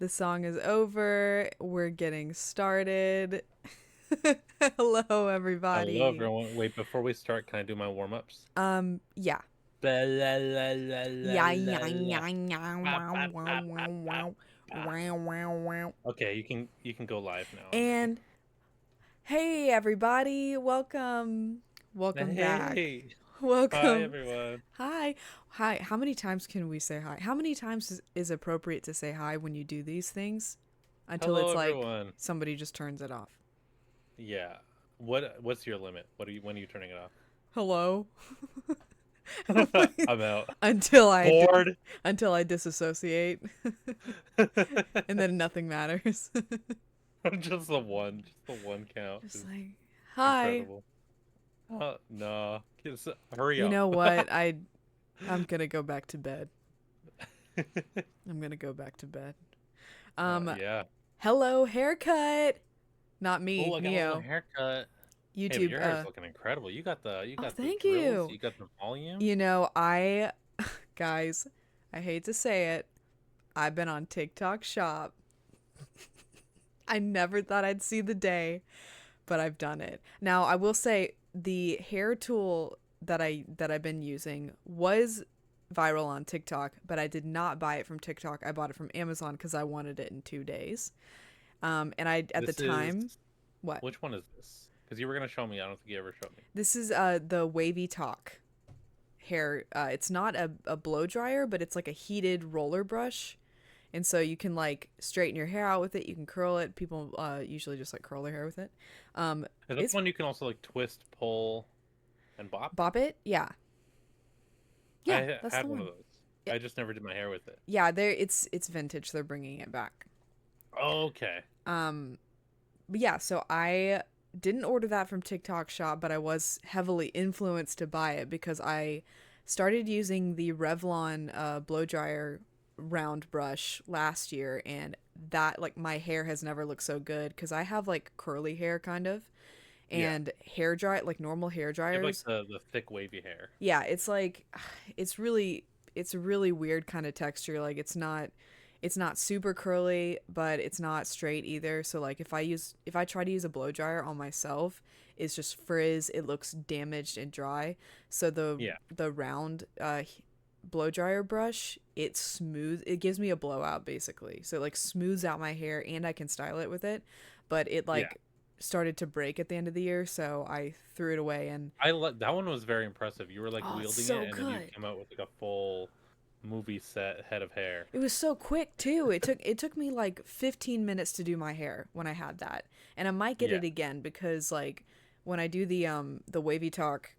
The song is over. We're getting started. Hello, Hello, everybody. everyone. Wait, before we start, can I do my warm-ups? Yeah. Ba la la la la Yeah, la yeah, la. yeah, yeah, Ba, wow, ba, wow, ba, ba, wow, ba, wow, ba. wow, wow, wow. Okay, you can go live now. I'm ready. And hey, everybody. Welcome. Welcome back. Hey, hi Welcome. everyone. Hi. Hi. How many times can we say hi? How many times is appropriate to say hi when you do these things? Until Hello it's like everyone. somebody just turns it off. Yeah. What's your limit? When are you turning it off? Hello. I'm out. until I Bored. until I disassociate, and then nothing matters. Just the one count Just is like, hi. incredible. No. Hurry You up. know what? I'm gonna go back to bed. I'm gonna go back to bed. Um, Yeah. hello, haircut. Not Oh, me, I got a little Neo. haircut. Hey, but YouTube. your hair is looking incredible. You Oh, got the thank drills, you. you got the volume. You know, guys, I hate to say it. I've been on TikTok Shop. I never thought I'd see the day, but I've done it. Now, I will say the hair tool that I've been using was viral on TikTok, but I did not buy it from TikTok. I bought it from Amazon because I wanted it in 2 days. And I at the This is time, what? which one is this? Because you were gonna show me. I don't think you ever showed me. This is the Wavy Talk hair. It's not a blow dryer, but it's like a heated roller brush. And so you can like straighten your hair out with it. You can curl it. People usually just like curl their hair with it. Um, Is that the it's one you can also like twist, pull, and bop? Bop It. Yeah, yeah, that's Had the one of one. those. Yeah, I just never did my hair with it. yeah. There, it's vintage. They're bringing it back. Okay. Um, but yeah. So I didn't order that from TikTok Shop, but I was heavily influenced to buy it because I started using the Revlon blow dryer round brush last year, and that like my hair has never looked so good because I have like curly hair kind of, Yeah. and hair dry like normal hair You have like dryers. the thick wavy hair. Yeah, it's like it's really it's a really weird kind of texture. Like it's not super curly, but it's not straight either. So like if I try to use a blow dryer on myself, it's just frizz. It looks damaged and dry. So Yeah. the round blow dryer brush, it's smooth. It gives me a blowout basically. So it like smooths out my hair and I can style it with it. But it Yeah. like started to break at the end of the year, so I threw it away and That one was very impressive. You were like oh, it's wielding so it, and then you good. came out with like a full movie set head of hair. It was so quick too. It took me like 15 minutes to do my hair when I had that. And I might get Yeah. it again because like when I do the Wavy Talk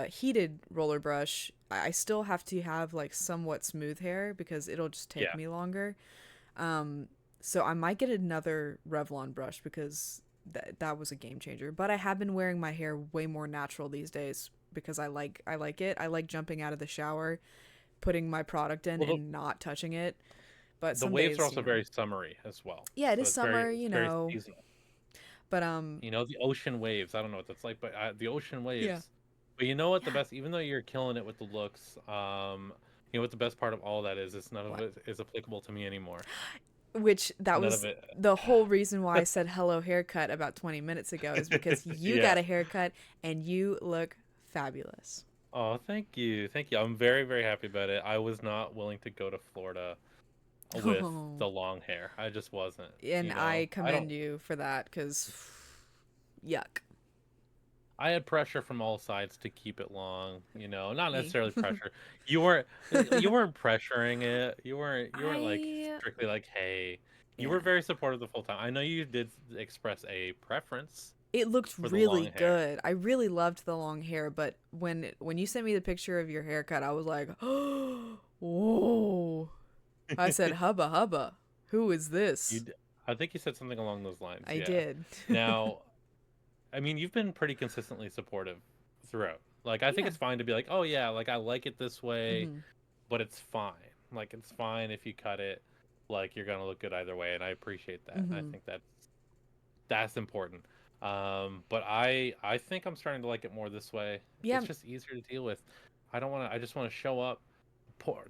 heated roller brush, I still have to have like somewhat smooth hair because it'll just take Yeah. me longer. Um so I might get another Revlon brush because that was a game changer. But I have been wearing my hair way more natural these days because I like it. I like jumping out of the shower, putting my product in Well, and not touching it. But the some waves are days, also very summery as well. yeah, it So is summer, it's very seasonal. but You know, the ocean waves. I don't know what that's like, but the ocean yeah, waves. But you know what the yeah. best, even though you're killing it with the looks, you know what the best part of all that is none of What? it is applicable to me anymore. Which that None of was it. the whole reason why I said hello haircut about 20 minutes ago is because you Yeah. got a haircut and you look fabulous. Oh, thank you. Thank you. I'm very, very happy about it. I was not willing to go to Florida with Oh, the long hair. I just wasn't, and you know. I commend you for that because yuck. I had pressure from all sides to keep it long, you know. Not Me. necessarily pressure. You weren't pressuring it. You weren't like I strictly like, "Hey." You were yeah. very supportive the full time. I know you did express a preference It looked for the long really hair. good. I really loved the long hair, but when you sent me the picture of your haircut, I was like, "Oh, whoa." I said, "Hubba hubba. Who is You this?" d- I think you said something along those lines. I Yeah. did. Now, I mean, you've been pretty consistently supportive throughout. Like, I think Yeah. it's fine to be like, "Oh yeah, like I like it this way." Mhm. But it's fine. Like it's fine if you cut it. Like you're gonna look good either way, and I appreciate that. I Mhm. think that's important. But I think I'm starting to like it more this way. Yeah. It's just easier to deal with. I don't want to. I just want to show up,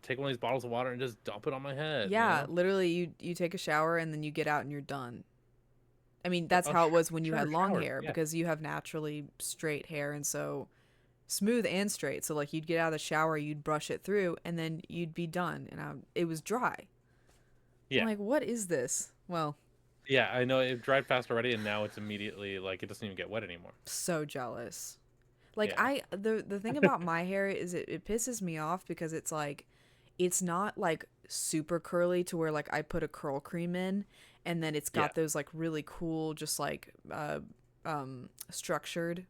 take one of these bottles of water and just dump it on my head, you Yeah, know? literally you take a shower and then you get out and you're done. I mean, that's Oh, how it sure, was when you sure, had long showers, hair yeah. because you have naturally straight hair and so smooth and straight. So like you'd get out of the shower, you'd brush it through and then you'd be done and it was dry. I'm Yeah. like, "What is this?" Well, Yeah, I know it dried fast already, and now it's immediately like it doesn't even get wet anymore. so jealous. Like Yeah. the thing about my hair is it pisses me off because it's like it's not like super curly to where like I put a curl cream in and then it's Yeah. got those like really cool just like structured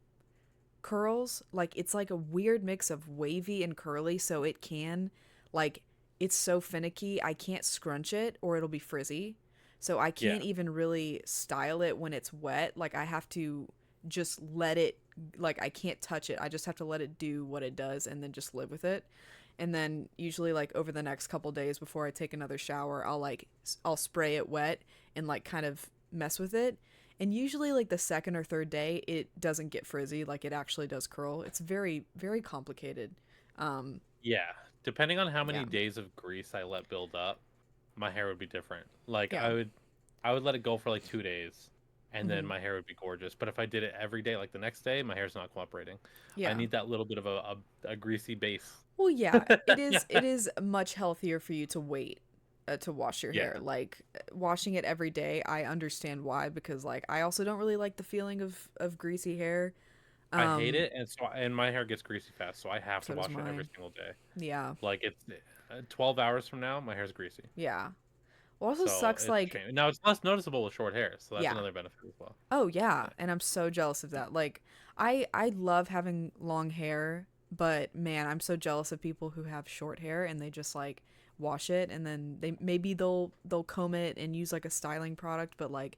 curls. Like it's like a weird mix of wavy and curly so it can like it's so finicky I can't scrunch it or it'll be frizzy. So I Yeah. can't even really style it when it's wet. Like I have to just let it like I can't touch it. I just have to let it do what it does and then just live with it. And then usually like over the next couple days before I take another shower, I'll spray it wet and like kind of mess with it. And usually like the second or third day it doesn't get frizzy, like it actually does curl. It's very complicated. Um Yeah. Depending on how many yeah. days of grease I let build up, my hair would be different. Like Yeah. I would let it go for like 2 days and then Mhm. my hair would be gorgeous. But if I did it every day, like the next day, my hair's not cooperating. I Yeah. need that little bit of a greasy base. Well, yeah, Yeah. it is much healthier for you to wait to wash your hair. Yeah. Like washing it every day, I understand why because like I also don't really like the feeling of greasy hair. I hate Um it, and my hair gets greasy fast, so I have to so does wash it every mine. single day. Yeah. Like it's 12 hours from now, my hair's greasy. Yeah. Well, also So sucks it's like changed. Now it's less noticeable with short hair, so that's yeah. another benefit as well. Oh yeah, Yeah. and I'm so jealous of that. Like I love having long hair, but man, I'm so jealous of people who have short hair and they just like wash it and then they'll comb it and use like a styling product, but like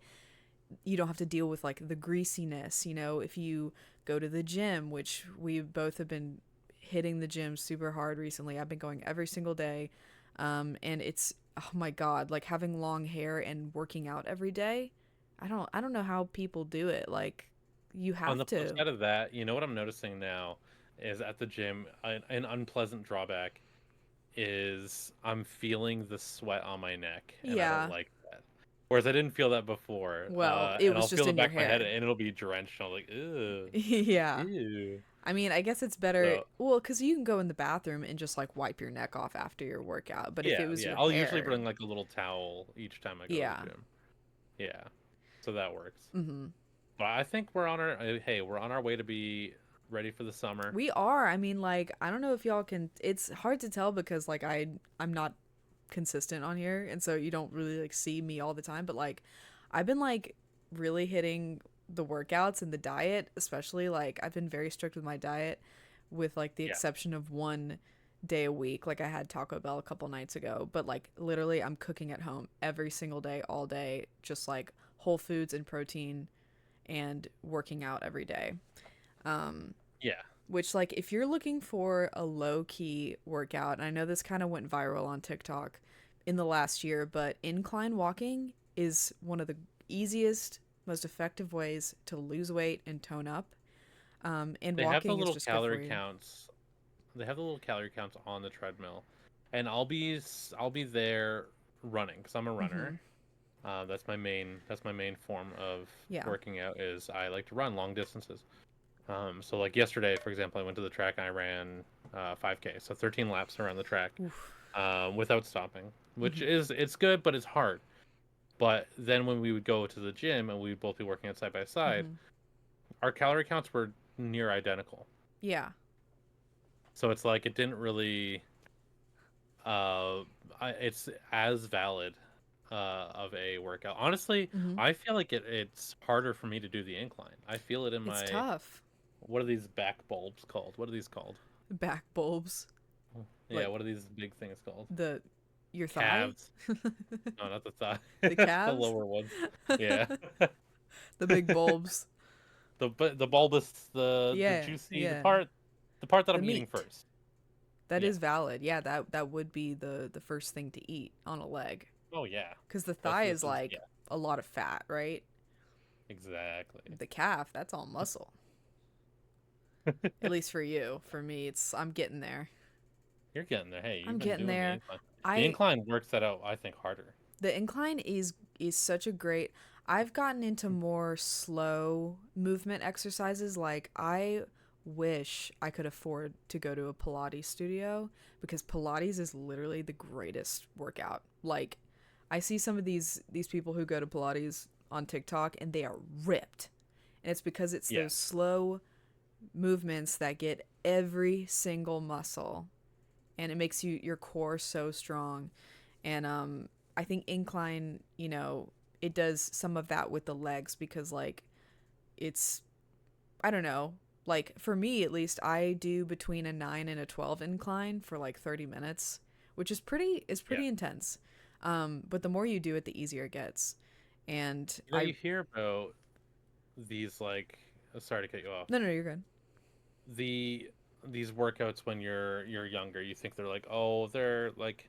you don't have to deal with like the greasiness, you know, if you go to the gym, which we both have been hitting the gym super hard recently. I've been going every single day. And it's oh my god, like having long hair and working out every day. I don't know how people do it. Like you On have the flip to. side of that, you know what I'm noticing now is at the gym, an unpleasant drawback is I'm feeling the sweat on my neck, and I don't Yeah. like that. Whereas I didn't feel that before, Well, it and was I'll feel just the in your back of my head, hair. and it'll be drenched. And I'm like, ew, Yeah. ew. I mean, I guess it's better. So Well, because you can go in the bathroom and just like wipe your neck off after your workout. But if it yeah, was yeah. your I'll usually hair, bring like a little towel each time I go to the yeah. gym. Yeah, so that works. Mm-hmm. But I think we're on our hey, we're on our way to be ready for the summer. We are. I mean, like, I don't know if y'all can. It's hard to tell because like I'm not consistent on here, and so you don't really like see me all the time. But like, I've been like really hitting the workouts and the diet, especially like I've been very strict with my diet, with like the Yeah. exception of one day a week. Like I had Taco Bell a couple nights ago, but like literally I'm cooking at home every single day, all day, just like whole foods and protein and working out every day. Um, Yeah. which like if you're looking for a low key workout, and I know this kind of went viral on TikTok in the last year, but incline walking is one of the easiest, most effective ways to lose weight and tone up. And They have the walking is little just good for calorie you. counts. They have the little calorie counts on the treadmill, and I'll be there running because I'm a Mm-hmm. runner. That's my main form of Yeah. working out is I like to run long distances. So like yesterday, for example, I went to the track and I ran 5K, so 13 laps around the track, Oof. without stopping, which Mm-hmm. is it's good, but it's hard. But then when we would go to the gym and we'd both be working out side by side, Mm-hmm. our calorie counts were near identical. Yeah. So it's like it didn't really uh it's as valid of a workout. Honestly, Mm-hmm. I feel like it's harder for me to do the incline. I feel it in It's my tough. what are these back bulbs called? What are these called? Back bulbs, Yeah, like what are these big things called? the your thigh, Calves. No, not the thigh. the The calves, lower ones. Yeah. the big bulbs. The bulbous, the Yeah, juicy, yeah. the part that The I'm eating meat. first. That Yeah. is valid. Yeah, that would be the first thing to eat on a leg. Oh yeah. Cuz the That's thigh this is is like yeah, a lot of fat, right? exactly. The calf, that's all muscle. At least for you. For me, it's I'm getting there. You're getting there. Hey, I'm you've been getting doing the there. incline. The I incline works that out, I think, harder. The incline is such a great. I've gotten into more slow movement exercises. Like I wish I could afford to go to a Pilates studio because Pilates is literally the greatest workout. Like I see some of these people who go to Pilates on TikTok and they are ripped. And it's because it's Yeah. those slow movements that get every single muscle and it makes your core so strong. And I think incline, it does some of that with the legs because like it's I don't know. Like for me at least I do between a 9 and a 12 incline for like 30 minutes, which is Yeah. pretty intense. But the more you do it the easier it gets. And You know, I you hear about these like sorry to cut you off. no, you're good. The these workouts when you're younger, you think they're like, oh, they're like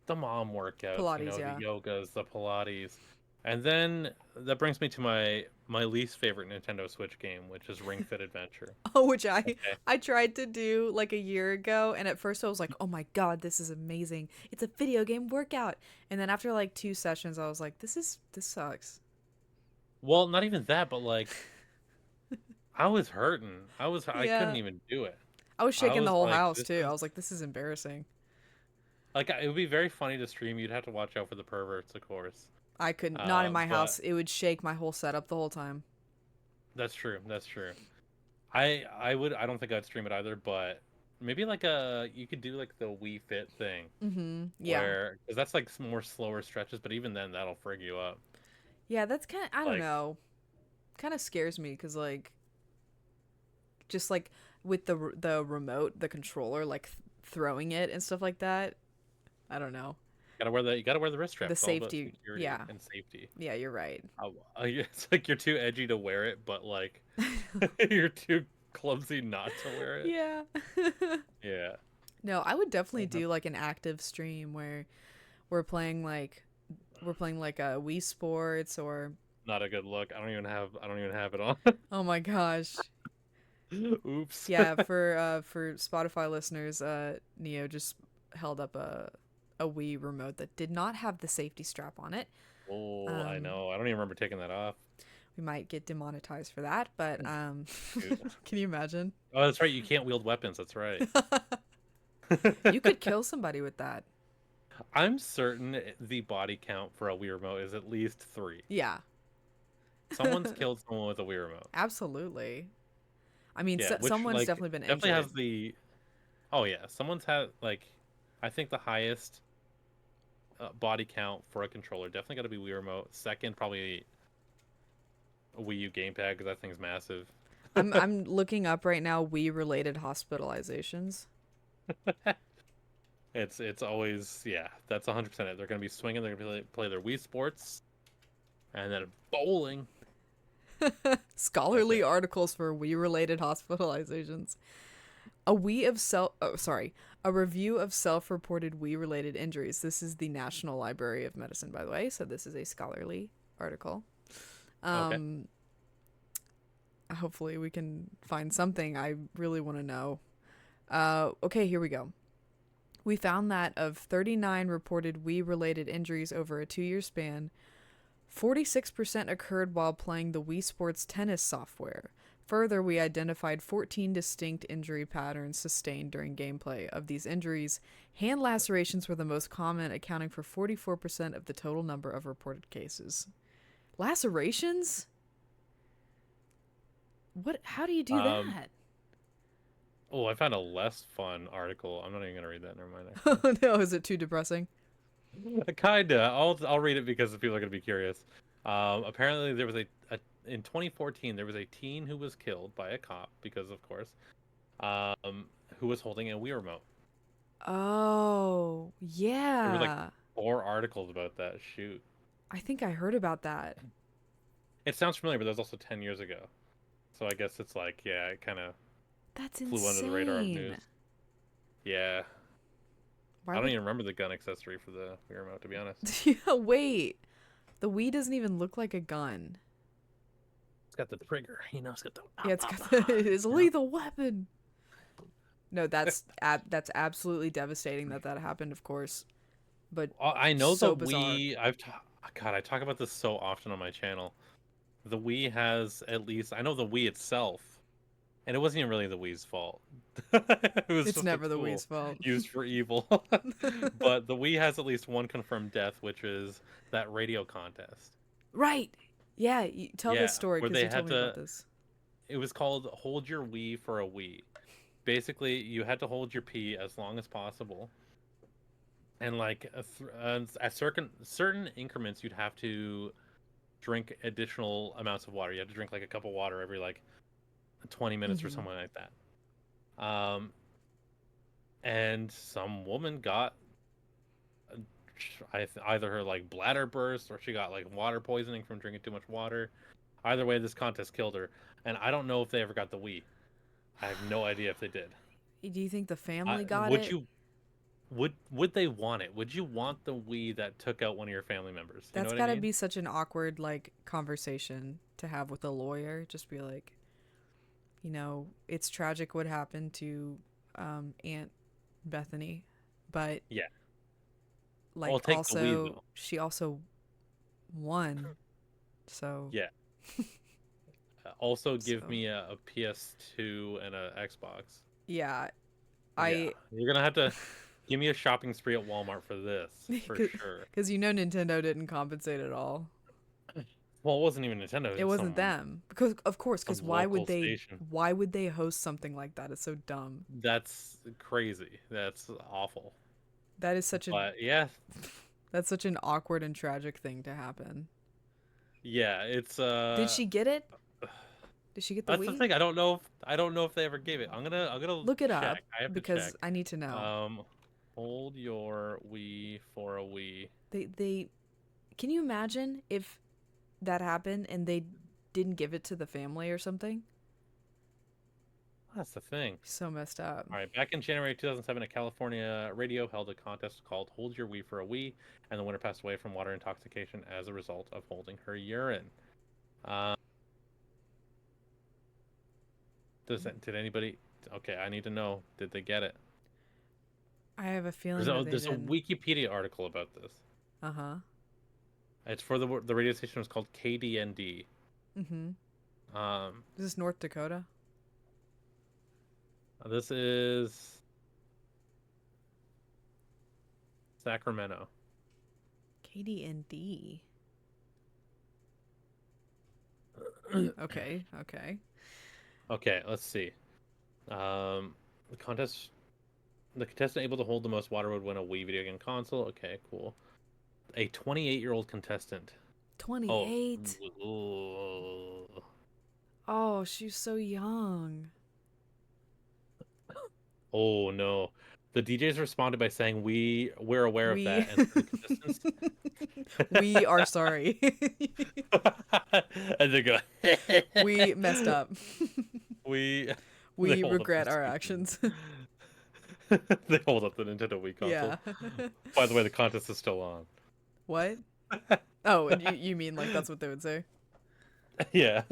the mom workouts, Pilates, the yeah. yogas, the Pilates. And then that brings me to my least favorite Nintendo Switch game, which is Ring Fit Adventure. Oh, which Okay. I tried to do like a year ago, and at first I was like, "Oh my god, this is amazing! It's a video game workout." And then after like 2 sessions, I was like, "This sucks." Well, not even that, but like I was hurting. I couldn't Yeah, even do it. I was I shaking the was whole like, house this too. I is was like, "This is embarrassing." like it would be very funny to stream. You'd have to watch out for the perverts, of course. I couldn't. Not in my But house. It would shake my whole setup the whole time. that's true. That's true. I don't think I'd stream it either, but maybe like a you could do like the Wii Fit thing Mm-hmm. Yeah, where because that's like some more slower stretches, but even then that'll frig you up. yeah. That's kind of I don't Like know. Kind of scares me because like just like with the remote, the controller, like throwing it and stuff like that. I don't know. you gotta wear the wrist The straps, all the safety, security yeah, and safety. yeah. You're right. It's like you're too edgy to wear it, but like you're too clumsy not to wear it. Yeah. Yeah. No, I would definitely Uh-huh. do like an active stream where we're playing like we're playing like a Wii Sports or Not a good look. I don't even have it on. oh my gosh. Oops. Yeah, for Spotify listeners, Neo just held up a Wii remote that did not have the safety strap on it. Oh, I Um know. I don't even remember taking that off. we might get demonetized for that, but Shoot. can you imagine? Oh, that's right. You can't wield weapons. That's right. You could kill somebody with that. I'm certain the body count for a Wii remote is at least three. Yeah. Someone's killed someone with a Wii remote. Absolutely. I mean, Yeah, which someone's like definitely been definitely injured. has the. Oh yeah, someone's had like, I think the highest body count for a controller definitely got to be Wii remote. Second, probably a Wii U gamepad because that thing's massive. I'm looking up right now Wii related hospitalizations. It's always yeah. That's 100% it. They're gonna be swinging. They're gonna play their Wii Sports, and then bowling. That's Scholarly it. articles for Wii related hospitalizations. A review of self-reported Wii related injuries. This is the National Library of Medicine, by the way, so this is a scholarly article. Okay. Um Hopefully we can find something. I really want to know. Okay, here we go. We found that of 39 reported Wii related injuries over a 2 year span, 46% occurred while playing the Wii Sports tennis software. Further, we identified 14 distinct injury patterns sustained during gameplay. Of these injuries, hand lacerations were the most common, accounting for 44% of the total number of reported cases. Lacerations? What? How do you do Um. that? Oh, I found a less fun article. I'm not even gonna read that. Never mind. Actually, Oh no, is it too depressing? kinda. I'll read it because people are gonna be curious. Apparently there was a in 2014 there was a teen who was killed by a cop because of course, who was holding a Wii remote. Oh, There was like yeah. 4 articles about that. Shoot. I think I heard about that. It sounds familiar, but that was also 10 years ago. So I guess it's like, yeah, it kind of That's flew under the radar of insane. news. Yeah. Why I don't would even remember the gun accessory for the Wii remote, to be honest. Yeah, wait. The Wii doesn't even look like a gun. It's got the trigger. It's got the. Yeah, it's got the, it is a lethal weapon. No, that's absolutely devastating that that happened, of course, but I know the so bizarre. Wii. God, I talk about this so often on my channel. The Wii has at least I know the Wii itself, and it wasn't even really the Wii's fault. It was It's just a never the tool Wii's fault. used for evil. But the Wii has at least one confirmed death, which is that radio contest. Right. Yeah, tell this Yeah, story where because they you told had me about to. this. It was called "Hold Your Wii for a Wii." Basically, you had to hold your pee as long as possible, and like at certain increments, you'd have to drink additional amounts of water. You have to drink like a cup of water every like 20 minutes or Hmm. something like that. And some woman got either her like bladder burst or she got like water poisoning from drinking too much water. Either way, this contest killed her, and I don't know if they ever got the Wii. I have no idea if they did. Do you think the family got Would it? you would they want it? Would you want the Wii that took out one of your family members? You know That's what I got to mean? be such an awkward like conversation to have with a lawyer. Just be like, it's tragic what happened to Aunt Bethany, but Yeah. I'll like take the Wii also though. she also won. So, Yeah. Also, give so me a PS2 and a Xbox. yeah, Yeah, I you're gonna have to give me a shopping spree at Walmart for this for sure. cuz Nintendo didn't compensate at all. Well, it wasn't even Nintendo. It It's wasn't them. Because of course, some cuz local station. why would they host something like that? It's so dumb. That's crazy. That's awful. That is such a But yeah, that's such an awkward and tragic thing to happen. yeah, it's Did she get it? Did she get the that's the Wii? thing. I don't know if they ever gave it. I'm gonna Look it up check. I have to because check. I need to know. Um, hold your Wii for a Wii. They can you imagine if that happened and they didn't give it to the family or something? That's the thing. So messed up. All right, back in January 2007, a California radio held a contest called "Hold Your Wii for a Wii," and the winner passed away from water intoxication as a result of holding her urine. Um, did anybody? Okay, I need to know. Did they get it? I have a feeling that they There's a didn't. Wikipedia article about this. Uh-huh. It's for the radio station was called KDND. Mm-hmm. Um, Is this North Dakota? this is Sacramento. KDND. Okay, okay. Okay, let's see. The contest, the contestant able to hold the most water would win a Wii video game console. Okay, cool. A 28-year-old contestant. Oh, 28. ooh. Oh, she's so young. Oh no. The DJs responded by saying, we're aware of We that," and said the contestants. we are sorry. And they go, We messed up. we. They We hold up regret the our stupid. actions. They hold up the Nintendo Wii console. Yeah. By the way, the contest is still on. What? Oh, and you mean like that's what they would say? Yeah.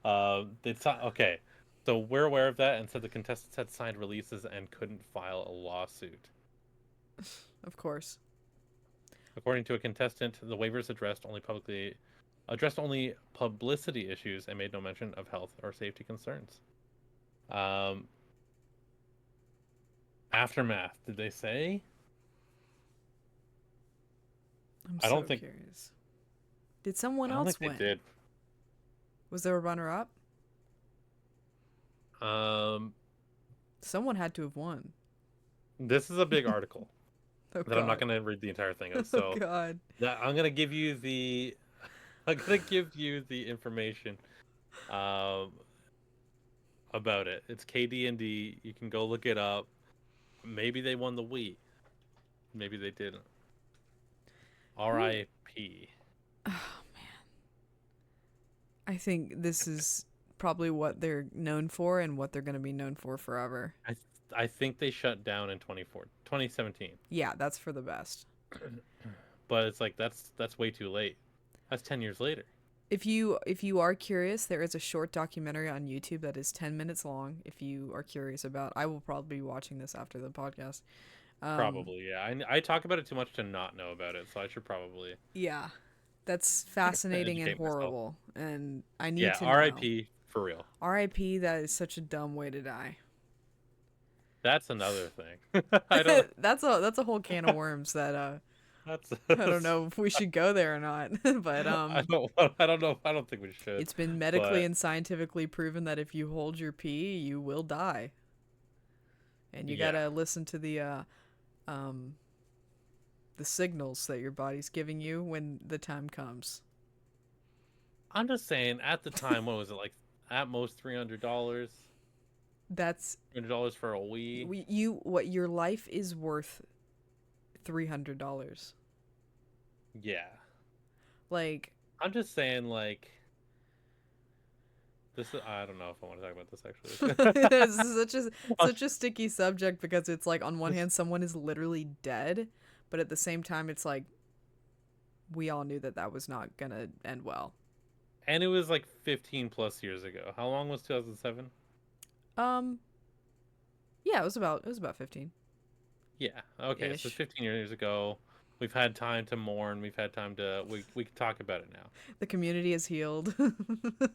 Okay. So we're aware of that and said the contestants had signed releases and couldn't file a lawsuit. Of course. According to a contestant, the waivers addressed only publicity issues and made no mention of health or safety concerns. Um, Aftermath, did they say? I'm I so don't think curious. Did someone I don't think else they win? did. Was there a runner up? Um, Someone had to have won. this is a big article Oh that I'm not god. going to read the entire thing of. Oh So god. I'm going to give you the I'm going to give you the information um about it. It's KD&D. You can go look it up. Maybe they won the Wii. Maybe they didn't. R.I.P. Oh man. I think this is probably what they're known for and what they're going to be known for forever. I think they shut down in 2017. Yeah, that's for the best. But it's like that's way too late. That's 10 years later. If you are curious, there is a short documentary on YouTube that is 10 minutes long. If you are curious about, I will probably be watching this after the podcast. Um, Probably, yeah. I talk about it too much to not know about it, so I should probably yeah, that's fascinating and educate myself. horrible, and I need Yeah, to know. R.I.P. for real. R.I.P. That is such a dumb way to die. That's another thing. I don't. That's a whole can of worms that That's. I don't know if we should go there or not. But I don't. I don't know. I don't think we should. it's been medically But and scientifically proven that if you hold your pee, you will die. And you yeah, gotta listen to um the signals that your body's giving you when the time comes. I'm just saying. At the time, what was it like? At most $300. That's $300 for a Wii. what your life is worth $300. Yeah. Like I'm just saying, like, this is, I don't know if I want to talk about this actually. this is such a sticky subject because it's like on one hand someone is literally dead, but at the same time it's like we all knew that that was not gonna end well. And it was like 15 plus years ago. How long was 2007? Um, yeah, it was about 15 Yeah. Okay. So ish. 15 years ago, we've had time to mourn. We've had time to we can talk about it now. The community is healed.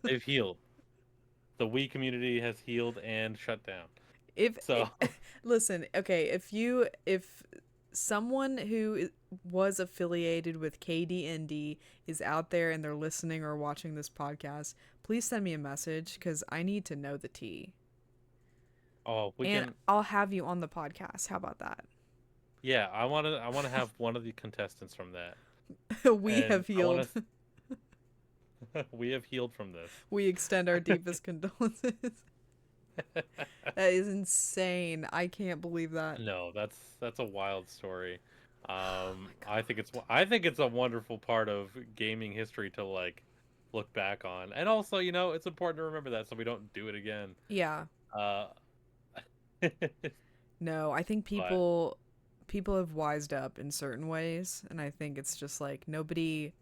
They've healed. The Wii community has healed and shut down. if So listen, okay, if someone who was affiliated with KDND is out there and they're listening or watching this podcast, please send me a message because I need to know the tea. oh, we And can. I'll have you on the podcast. How about that? Yeah, I want to have one of the contestants from that, We and have I want healed. to. We have healed from this. We extend our deepest condolences. That is insane. I can't believe that. No, that's a wild story. Oh my I think it's god. I think it's a wonderful part of gaming history to like look back on, and also it's important to remember that so we don't do it again. Yeah. Uh, No, I think but people have wised up in certain ways, and I think it's just nobody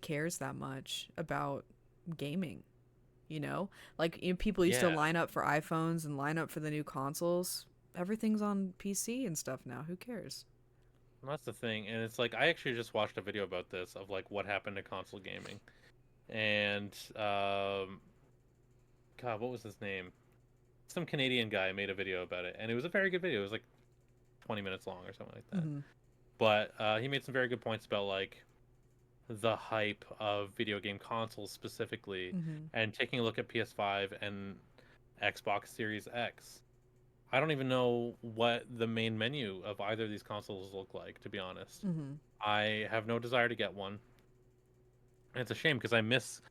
cares that much about gaming, you know? Like people used to yeah, line up for iPhones and line up for the new consoles. Everything's on PC and stuff now. Who cares? that's the thing, and it's like I actually just watched a video about this of like what happened to console gaming, and God, what was his name? Some Canadian guy made a video about it, and it was a very good video. It was like 20 minutes long or something like that. Mhm. But he made some very good points about like the hype of video game consoles specifically, Mhm. and taking a look at PS5 and Xbox Series X. I don't even know what the main menu of either of these consoles look like, to be honest. Mhm. I have no desire to get one. And it's a shame because I miss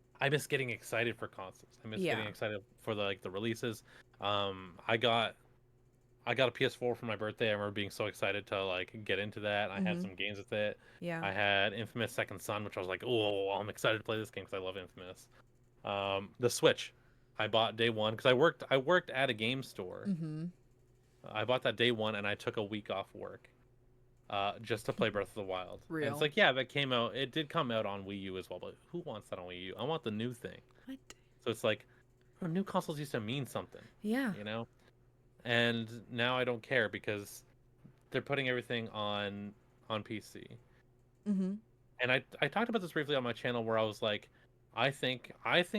getting excited for consoles. I miss getting Yeah. excited for the releases. I got a PS4 for my birthday. I remember being so excited to like get into that. I had Mhm. some games with it. Yeah. I had Infamous Second Son, which I was like, oh, I'm excited to play this game because I love Infamous. The Switch, I bought day one because I worked at a game store. Mhm. I bought that day one and I took a week off work, just to play Breath of the Wild. And it's Real. like, yeah, that came out. It did come out on Wii U as well, but who wants that on Wii U? I want the new thing. What? So it's like, oh, new consoles used to mean something, Yeah. you know. And now I don't care because they're putting everything on PC. Mhm. And I talked about this briefly on my channel where I was like, I think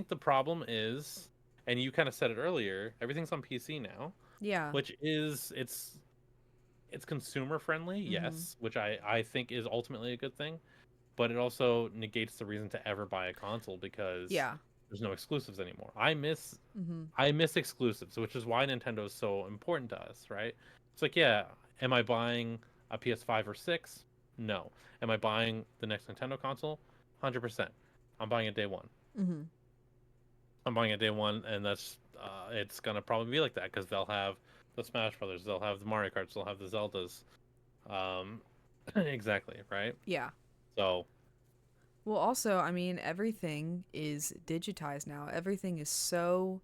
the problem is, and you kind of said it earlier, everything's on PC now, Yeah. which is it's consumer friendly, Mhm. yes, which I think is ultimately a good thing, but it also negates the reason to ever buy a console because Yeah. there's no exclusives anymore. I miss Mhm. I miss exclusives, which is why Nintendo is so important to us, right? It's like, yeah, am I buying a PS5 or 6? No. Am I buying the next Nintendo console? 100%. I'm buying it day one. Mhm. I'm buying it day one, and that's it's gonna probably be like that because they'll have the Smash Brothers, they'll have the Mario Karts, they'll have the Zeldas. Um, exactly, right? Yeah. So Well, also, I mean, everything is digitized now. Everything is so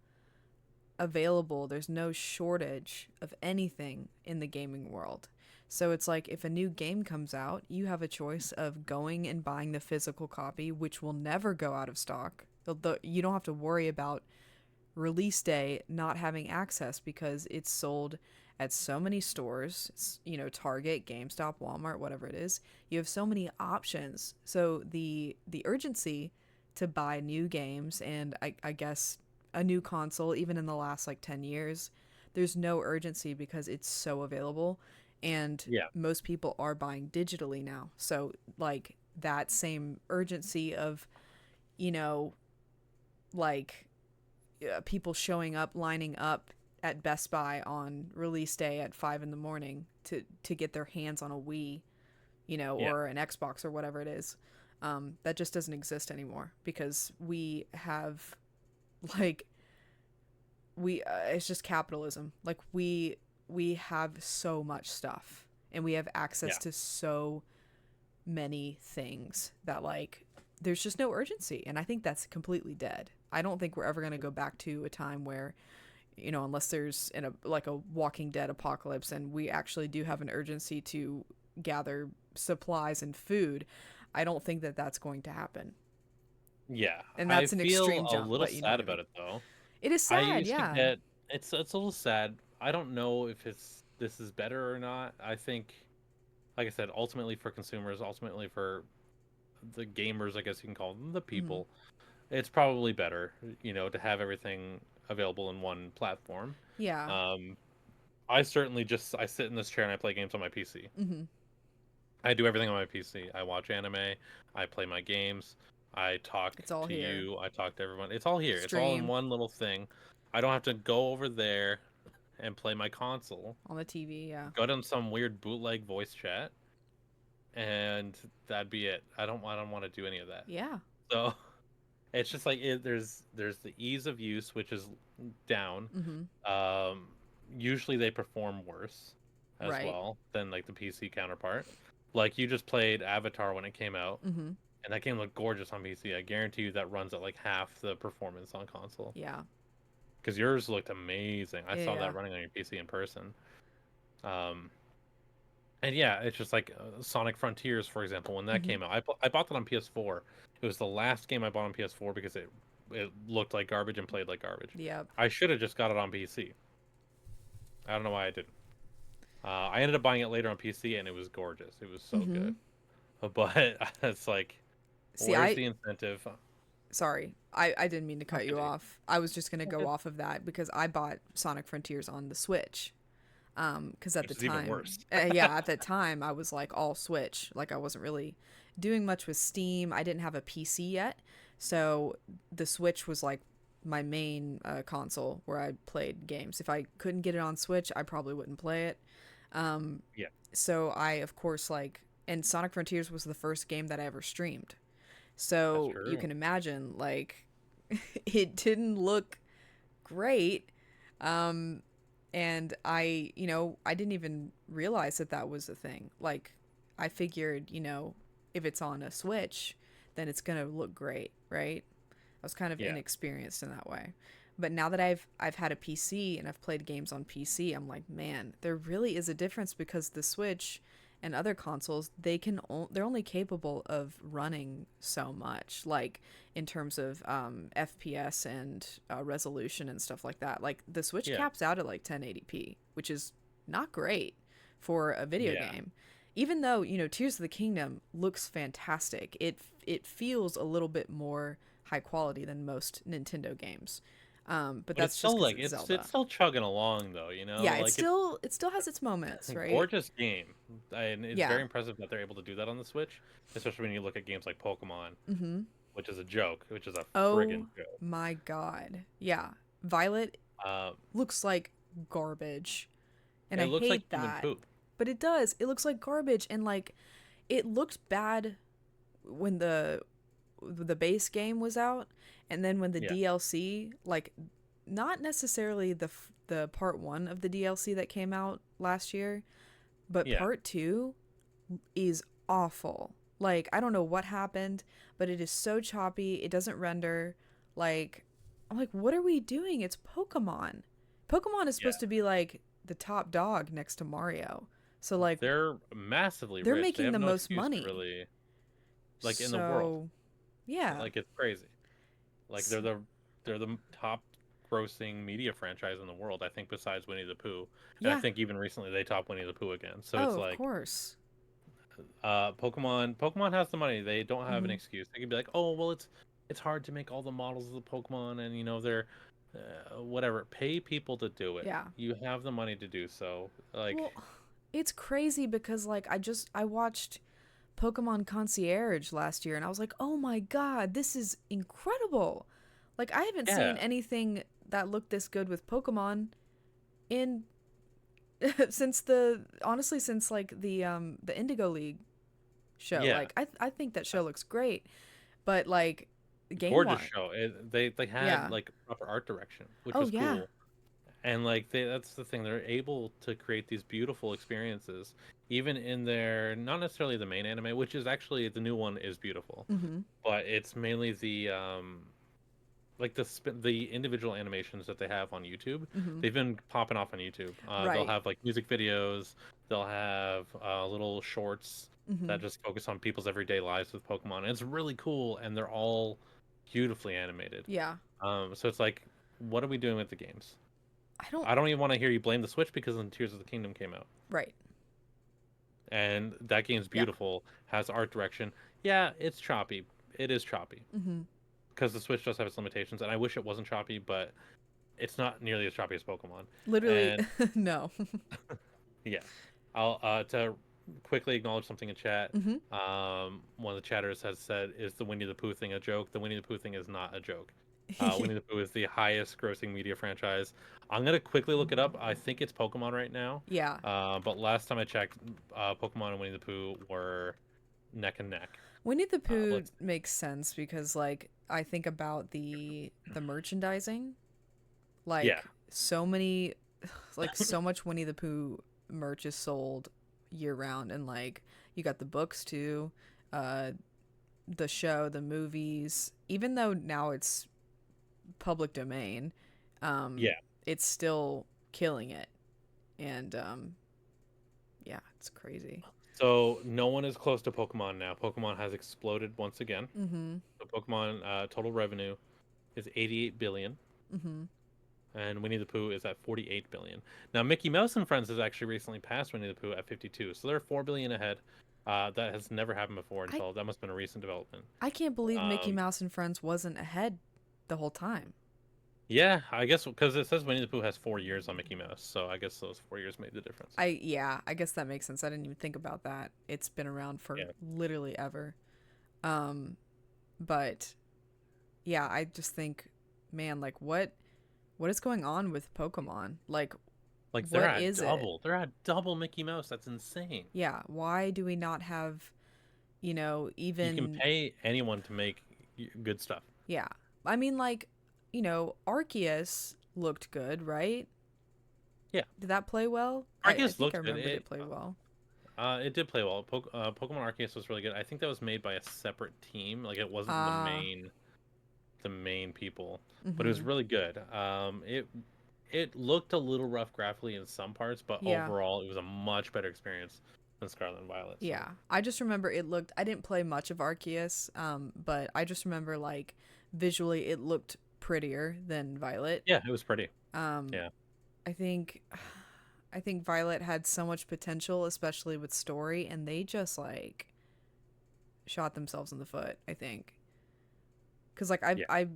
available. There's no shortage of anything in the gaming world. So it's like if a new game comes out, you have a choice of going and buying the physical copy, which will never go out of stock. You don't have to worry about release day not having access because it's sold at so many stores, Target, GameStop, Walmart, whatever it is. You have so many options. So the urgency to buy new games and I guess a new console, even in the last like 10 years, there's no urgency because it's so available and Yeah. most people are buying digitally now. So like that same urgency of, you know, like people showing up, lining up at Best Buy on release day at 5 in the morning to get their hands on a Wii, Yeah. or an Xbox or whatever it is. That just doesn't exist anymore because we have like we it's just capitalism. Like we have so much stuff and we have access Yeah. to so many things that like there's just no urgency, and I think that's completely dead. I don't think we're ever going to go back to a time where, unless there's like a Walking Dead apocalypse and we actually do have an urgency to gather supplies and food. I don't think that that's going to happen. Yeah. And I that's an feel extreme a jump, little but you know sad what I about mean. it though. It is I sad, used to yeah. get it's a little sad. I don't know if this is better or not. I think, like I said, ultimately for consumers, ultimately for the gamers, I guess you can call them, the Mm-hmm. people, it's probably better, to have everything available in one platform. Yeah. Um, I sit in this chair and I play games on my PC. Mm-hmm. I do everything on my PC. I watch anime, I play my games, I talk It's all to here. you, I talk to everyone. It's all here. It's all in Stream one little thing. I don't have to go over there and play my console, on the TV, yeah. go down some weird bootleg voice chat, and that'd be it. I don't want to do any of that. Yeah. So it's just like there's the ease of use, which is down. Mm-hmm. Um, Usually they perform worse as Right. well than like the PC counterpart. Like you just played Avatar when it came out, Mm-hmm. and that game looked gorgeous on PC. I guarantee you that runs at like half the performance on console. Yeah. Because yours looked amazing. I saw Yeah. that running on your PC in person. Um, and yeah, it's just like Sonic Frontiers, for example, when that Mm-hmm. came out. I bought that on PS4. It was the last game I bought on PS4 because it looked like garbage and played like garbage. Yep. I should have just got it on PC. I don't know why I didn't. I ended up buying it later on PC, and it was gorgeous. It was so Mm-hmm. good. But it's like, See, where's I the incentive? sorry. I didn't mean to Oh, cut you continue. off. I was just gonna Oh, go good. off of that because I bought Sonic Frontiers on the Switch. Because at the Which is even time, worse. yeah, at that time I was like all Switch. Like I wasn't really doing much with Steam. I didn't have a PC yet, so the Switch was like my main console where I played games. If I couldn't get it on Switch, I probably wouldn't play it. Um, Yeah, so I, of course, and Sonic Frontiers was the first game that I ever streamed. that's So you true. can imagine, like, it didn't look great. Um, and I didn't even realize that that was a thing. Like, I figured, if it's on a Switch, then it's gonna look great, right? I was kind of Yeah. inexperienced in that way. But now that I've had a PC and I've played games on PC, I'm like, man, there really is a difference because the Switch and other consoles, they're only capable of running so much, like in terms of FPS and resolution and stuff like that. Like the Switch Yeah. caps out at like 1080p, which is not great for a video Yeah. game. Even though Tears of the Kingdom looks fantastic, it feels a little bit more high quality than most Nintendo games. But But it's that's just still because like it's it's Zelda. still chugging along though, Yeah, Like it's it still has its moments, a right? gorgeous game. And it's Yeah. very impressive that they're able to do that on the Switch, especially when you look at games like Pokemon, Mm-hmm. which is a joke, which is a friggin' Oh joke. my god. Yeah. Violet Um, looks like garbage. And it I looks like hate human that. poop. But it does. It looks like garbage and like it looked bad when the base game was out, and then when the Yeah. DLC, like not necessarily the part 1 of the DLC that came out last year, but Yeah. part 2 is awful. Like I don't know what happened, but it is so choppy. It doesn't render. Like I'm like, what are we doing? It's Pokemon. Pokemon is Yeah. supposed to be like the top dog next to Mario. So like they're massively they're rich. They making have the no most excuse to money. really, like, in the world. So yeah. Like, it's crazy. Like, S- they're the top grossing media franchise in the world, I think, besides Winnie the Pooh. And I yeah. think even recently they topped Winnie the Pooh again. So Oh, it's of like, course. Pokemon has the money. They don't have an Hmm. excuse. They can be like, oh well, it's hard to make all the models of the Pokemon, and they're whatever. Pay people to do it. Yeah. You have the money to do so. Like, Well, it's crazy because like I watched Pokemon Concierge last year and I was like, "Oh my god, this is incredible." Like I haven't seen yeah, anything that looked this good with Pokemon in since since like the Indigo League show. yeah, Like I think that show looks great, but like game gorgeous wise. show. They had Yeah. like proper art direction, which Oh was yeah. cool. And like that's the thing, they're able to create these beautiful experiences even in their, not necessarily the main anime, which is actually, the new one is beautiful, Mhm. but it's mainly the like the individual animations that they have on YouTube. Mhm. They've been popping off on YouTube. They'll Right. have like music videos, they'll have little shorts that Mhm. just focus on people's everyday lives with Pokemon, and it's really cool, and they're all beautifully animated. Yeah. So it's like, what are we doing with the games? I don't I don't even want to hear you blame the Switch, because when Tears of the Kingdom came out, right. and that game's Yeah. beautiful, has art direction. Yeah, it's choppy. It is choppy Mhm. because the Switch does have its limitations, and I wish it wasn't choppy, but it's not nearly as choppy as Pokemon. Literally And no. yeah, I'll to quickly acknowledge something in chat. Mhm. One of the chatters has said, "Is the Winnie the Pooh thing a joke?" The Winnie the Pooh thing is not a joke. Winnie the Pooh is the highest grossing media franchise. I'm gonna quickly look it up. I think it's Pokemon right now. Yeah. But last time I checked, Pokemon and Winnie the Pooh were neck and neck. Winnie the Pooh Let's makes sense because like I think about the merchandising, Yeah, like so many like so much Winnie the Pooh merch is sold year round and like you got the books too, uh the show, the movies, even though now it's public domain, um yeah. it's still killing it. And yeah, it's crazy. So no one is close to Pokemon now. Pokemon has exploded once again. Mhm. The Pokemon total revenue is 88 billion, Mhm. and Winnie the Pooh is at 48 billion. Now Mickey Mouse and Friends has actually recently passed Winnie the Pooh at 52, so they're 4 billion ahead. That has never happened before, I until that must have been a recent development. I can't believe Mickey Um, Mouse and Friends wasn't ahead the whole time. yeah, I guess because it says Winnie the Pooh has 4 years on Mickey Mouse, so I guess those 4 years made the difference. I guess that makes sense. I didn't even think about that. It's been around for Yeah, literally ever. Um but yeah, I just think man, like what is going on with Pokemon? Like like what is it? they're at double Mickey Mouse. That's insane. Yeah, why do we not have, You can even pay anyone to make good stuff. yeah. I mean like, Arceus looked good, right? Yeah, Did that play well? I Arceus think I looked good. remembered it played well. It did play well. Pokemon Arceus was really good. I think that was made by a separate team. Like, it wasn't Ah, the main people, but it was mhm. really good. It looked a little rough graphically in some parts, but Yeah. overall it was a much better experience than Scarlet and Violet. So Yeah, I just remember it looked. I didn't play much of Arceus, but I just remember like visually it looked prettier than Violet. yeah, it was pretty. Um, Yeah, I think, I think Violet had so much potential, especially with story, and they just like shot themselves in the foot. I think because like yeah. I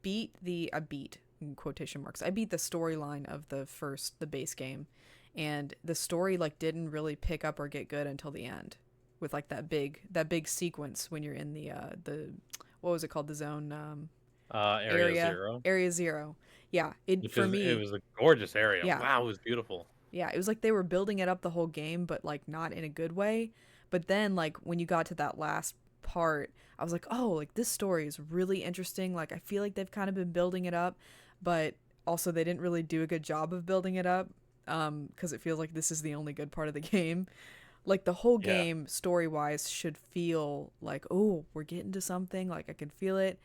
beat in quotation marks. I beat the storyline of the base game, and the story like didn't really pick up or get good until the end, with like that big sequence when you're in the what was it called, the zone, Area area Zero, area zero. Yeah, it which for is it me. was a gorgeous area. Yeah, Wow, it was beautiful. yeah, it was like they were building it up the whole game, but like not in a good way. But then like when you got to that last part, I was like, oh, like this story is really interesting. Like I feel like they've kind of been building it up, but also they didn't really do a good job of building it up. Because it feels like this is the only good part of the game. Like the whole Yeah, game, story wise, should feel like, oh, we're getting to something. Like I can feel it,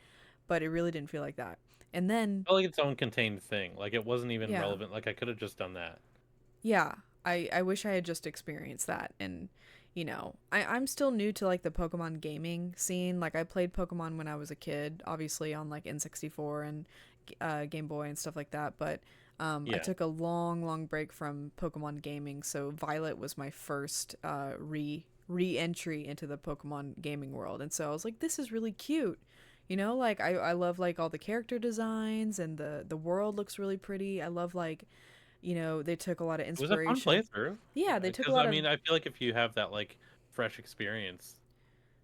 but it really didn't feel like that. And then, felt like its own contained thing. Like, it wasn't even yeah, relevant. Like, I could have just done that. yeah. I wish I had just experienced that. And I'm still new to like the Pokemon gaming scene. Like I played Pokemon when I was a kid, obviously on like N64 and Game Boy and stuff like that. But I Yeah. took a long break from Pokemon gaming. So Violet was my first re-entry into the Pokemon gaming world. And so I was like, this is really cute. Like I love like all the character designs, and the world looks really pretty. I love like, they took a lot of It was a fun inspiration. playthrough. Yeah, they took a Because lot I of. mean, I feel like if you have that like fresh experience,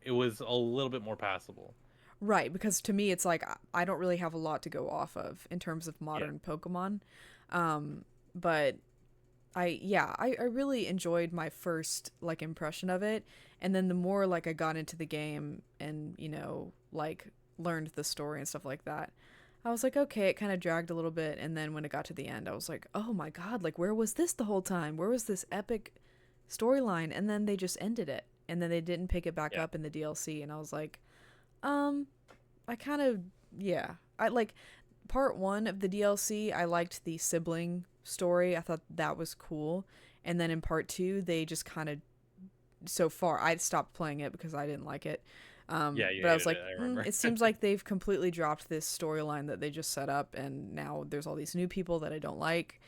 it was a little bit more passable. Right, because to me it's like I don't really have a lot to go off of in terms of Yeah. modern Pokemon. But I really enjoyed my first like impression of it, and then the more like I got into the game and like learned the story and stuff like that, I was like, okay, it kind of dragged a little bit, and then when it got to the end, I was like, oh my god, like where was this the whole time? Where was this epic storyline? And then they just ended it, and then they didn't pick it back Yeah. up in the DLC, and I was like, um, I kind of, yeah. I like part one of the DLC. I liked the sibling story. I thought that was cool. And then in part two, they just kind of, so far, I stopped playing it because I didn't like it. Yeah, you But I was hated like, it. I remember. it seems like they've completely dropped this storyline that they just set up, and now there's all these new people that I don't like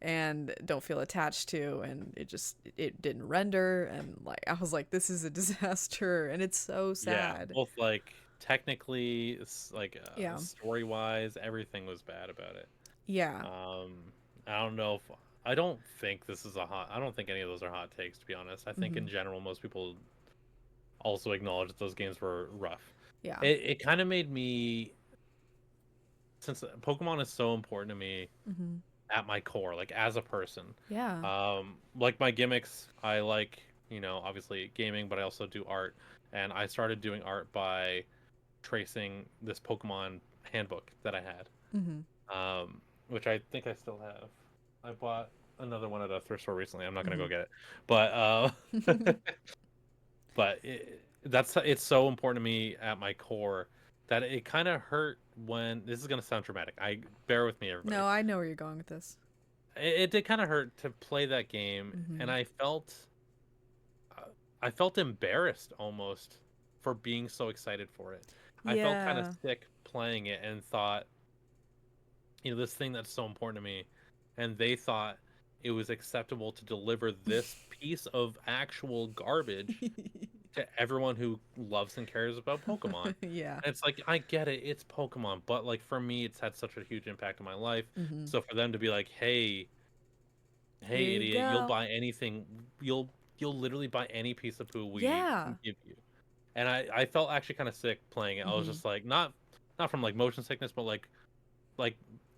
and don't feel attached to, and it didn't render, and like I was like, this is a disaster, and it's so Yeah, sad. both like technically, like Yeah. story wise, everything was bad about it. Yeah. Um, I don't know if I don't think this is a hot. I don't think any of those are hot takes, to be honest. I think Hmm. in general, most people also acknowledge that those games were rough. Yeah. It kind of made me, since Pokemon is so important to me Hmm. at my core, like as a person. Yeah. Like my gimmicks, I like, obviously gaming, but I also do art. And I started doing art by tracing this Pokemon handbook that I had, Hmm. which I think I still have. I bought another one at a thrift store recently. I'm not gonna Hmm. go get it, but but it's so important to me at my core that it kind of hurt when this is gonna sound dramatic. I bear with me, everybody. No, I know where you're going with this. It did kind of hurt to play that game, and Hmm. uh, I felt embarrassed almost for being so excited for it. I felt kind of Yeah. sick playing it and thought, this thing that's so important to me, and they thought it was acceptable to deliver this piece of actual garbage to everyone who loves and cares about Pokemon. Yeah. And it's like, I get it, it's Pokemon, but like for me, it's had such a huge impact on my life. Hmm. So for them to be like, Here hey you idiot, you'll go. buy anything, you'll literally buy any piece of poo we Yeah. give you. And I felt actually kind of sick playing it. I was Hmm. just like, not from like motion sickness, but like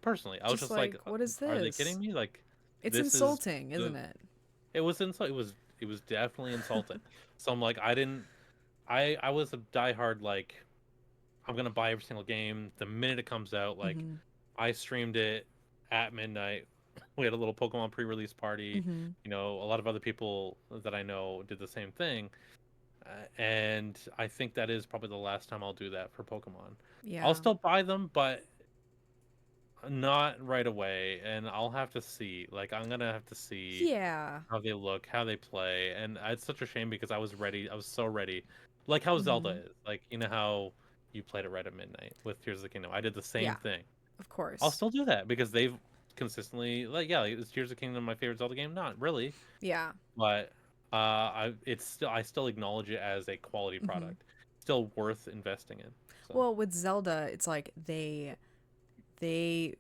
personally, I was Just just like, like, what is are they kidding this? me? Like, It's this is insulting, isn't the it? it was insult. It was definitely insulting. So I'm like, I didn't. I was a diehard like, I'm gonna buy every single game the minute it comes out. Like, Hmm. I streamed it at midnight. We had a little Pokemon pre-release party. Hmm. A lot of other people that I know did the same thing. And I think that is probably the last time I'll do that for Pokemon. I'll Yeah. still buy them, but not right away. And I'll have to see. Like, I'm gonna have to see Yeah. how they look, how they play, and it's such a shame because I was ready. I was so ready, like how Zelda Hmm. is. Like, how you played it right at midnight with Tears of the Kingdom. I did the same Yeah. thing. Of I'll course. still do that because they've consistently, like, yeah, like, is Tears of the Kingdom my favorite Zelda game? Not really, Yeah. but I still acknowledge it as a quality Hmm. product, still worth investing in. So Well, with Zelda, it's like they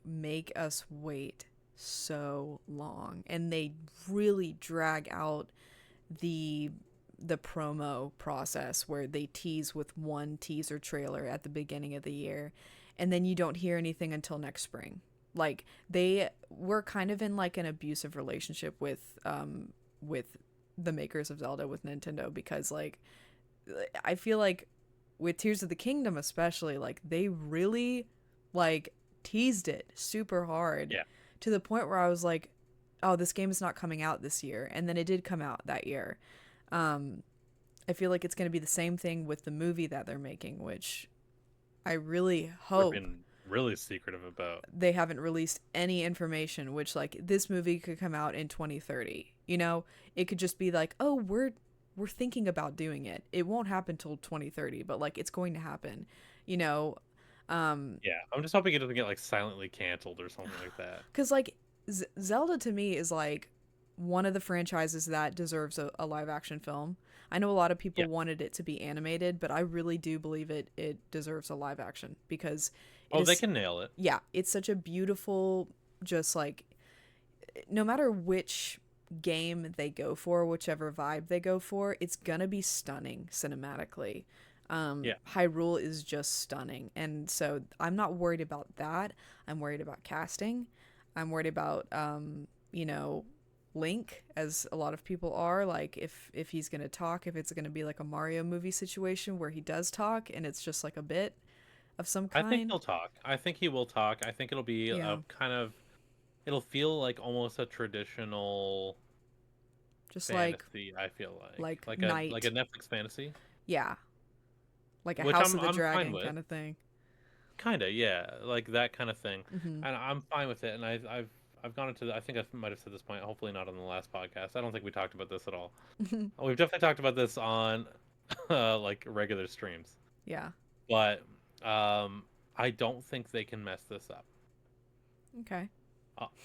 make us wait so long, and they really drag out the the promo process where they tease with one teaser trailer at the beginning of the year, and then you don't hear anything until next spring. Like they were kind of in like an abusive relationship with the makers of Zelda, with Nintendo, because like I feel like with Tears of the Kingdom especially, like they really like teased it super hard yeah, to the point where I was like, oh, this game is not coming out this year, and then it did come out that year. um I feel like it's going to be the same thing with the movie that they're making, which I really would have hope been. really secretive about. They haven't released any information, which like this movie could come out in 2030. You know, it could just be like, "Oh, we're thinking about doing it. It won't happen till 2030, but like it's going to happen." You know, um Yeah, I'm just hoping it doesn't get like silently canceled or something like that. cuz like Zelda to me is like one of the franchises that deserves a live action film. I know a lot of people Yeah. wanted it to be animated, but I really do believe it deserves a live action because it Oh, they is, can nail it. yeah, it's such a beautiful, just like, no matter which game they go for, whichever vibe they go for, it's gonna be stunning cinematically. Yeah. Hyrule is just stunning, and so I'm not worried about that. I'm worried about casting. I'm worried about you know, Link, as a lot of people are, like if he's gonna talk, if it's gonna be like a Mario movie situation where he does talk and it's just like a bit of some I think kind. he'll talk. I think he will talk. I think it'll be Yeah, a kind of it'll feel like almost a traditional just fantasy, I feel like like a Knight. Netflix fantasy, Yeah, like a which House of the I'm fine Dragon with. kind of thing. Kind of, yeah, like that kind of thing. Mm-hmm. And I'm fine with it. And I've gone into I think I might have said this point, hopefully not on the last podcast. I don't think we talked about this at all. We've definitely talked about this on like regular streams. Yeah. But um I don't think they can mess this up. Okay.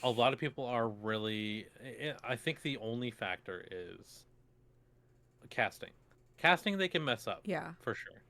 A lot of people are really I think the only factor is casting. Casting they can mess up Yeah. for sure.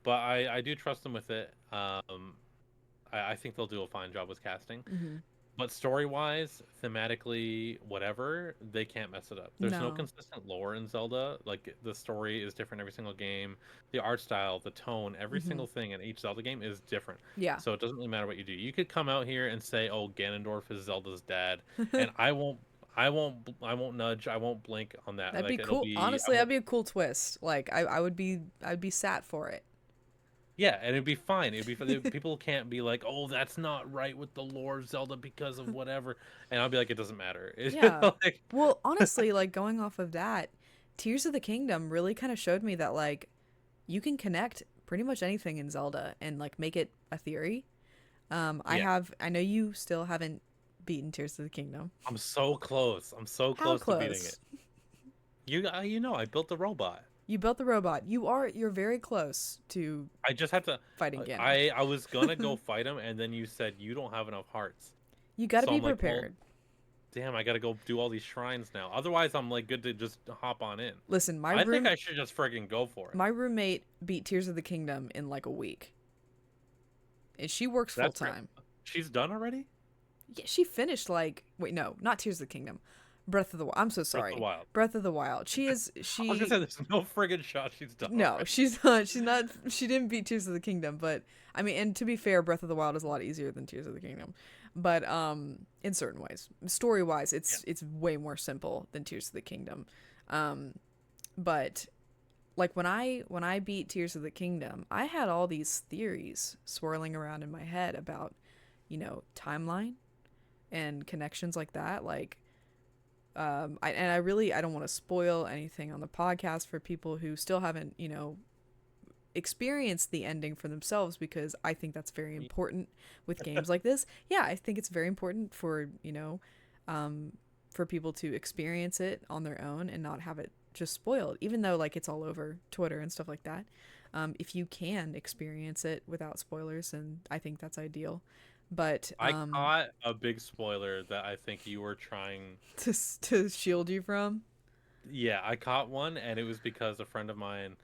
But I do trust them with it. I think they'll do a fine job with casting. Mm-hmm. But story wise, thematically, whatever, they can't mess it up. There's no No. consistent lore in Zelda. Like the story is different every single game. The art style, the tone, every Mm-hmm. single thing in each Zelda game is different. Yeah. So it doesn't really matter what you do. You could come out here and say, "Oh, Ganondorf is Zelda's dad," and I won't nudge. I won't blink on that. That'd be Like it'll cool. be, Honestly, that'd be a cool twist. Like I'd be sat for it. yeah, and it'd be fine. People can't be like, "Oh, that's not right with the lore of Zelda because of whatever," and I'll be like, "It doesn't matter." It's just Yeah. like, Well, honestly, like going off of that, Tears of the Kingdom really kind of showed me that like you can connect pretty much anything in Zelda and like make it a theory. yeah, I know you still haven't beaten Tears of the Kingdom. I'm so close. I'm so How close to beating it. close? You know, I built the robot. You built the robot. You're very close to I just have to. fighting Ganon. I was gonna go fight him, and then you said you don't have enough hearts. You got to So be I'm like, well, prepared. damn, I gotta go do all these shrines now. Otherwise, I'm like good to just hop on in. Listen, I think I should just friggin' go for it. my roommate beat Tears of the Kingdom in like a week. And she works full That's great. time. She's done already. Yeah, she finished like, wait, no, not Tears of the Kingdom. Breath of the Wild. I'm so Breath of the sorry. Wild. Breath of the Wild. She is I was gonna she say there's no friggin' shot she's done No, already. she's not she didn't beat Tears of the Kingdom, but I mean, and to be fair, Breath of the Wild is a lot easier than Tears of the Kingdom. But in certain ways. Story-wise, Yeah. it's way more simple than Tears of the Kingdom. But like when I beat Tears of the Kingdom, I had all these theories swirling around in my head about, you know, timeline and connections like that. Like, I don't want to spoil anything on the podcast for people who still haven't, you know, experienced the ending for themselves, because I think that's very important with games like this. Yeah, I think it's very important for, you know, for people to experience it on their own and not have it just spoiled, even though like it's all over Twitter and stuff like that. If you can experience it without spoilers, then I think that's ideal. But I caught a big spoiler that I think you were trying. to shield you from. Yeah, I caught one, and it was because a friend of mine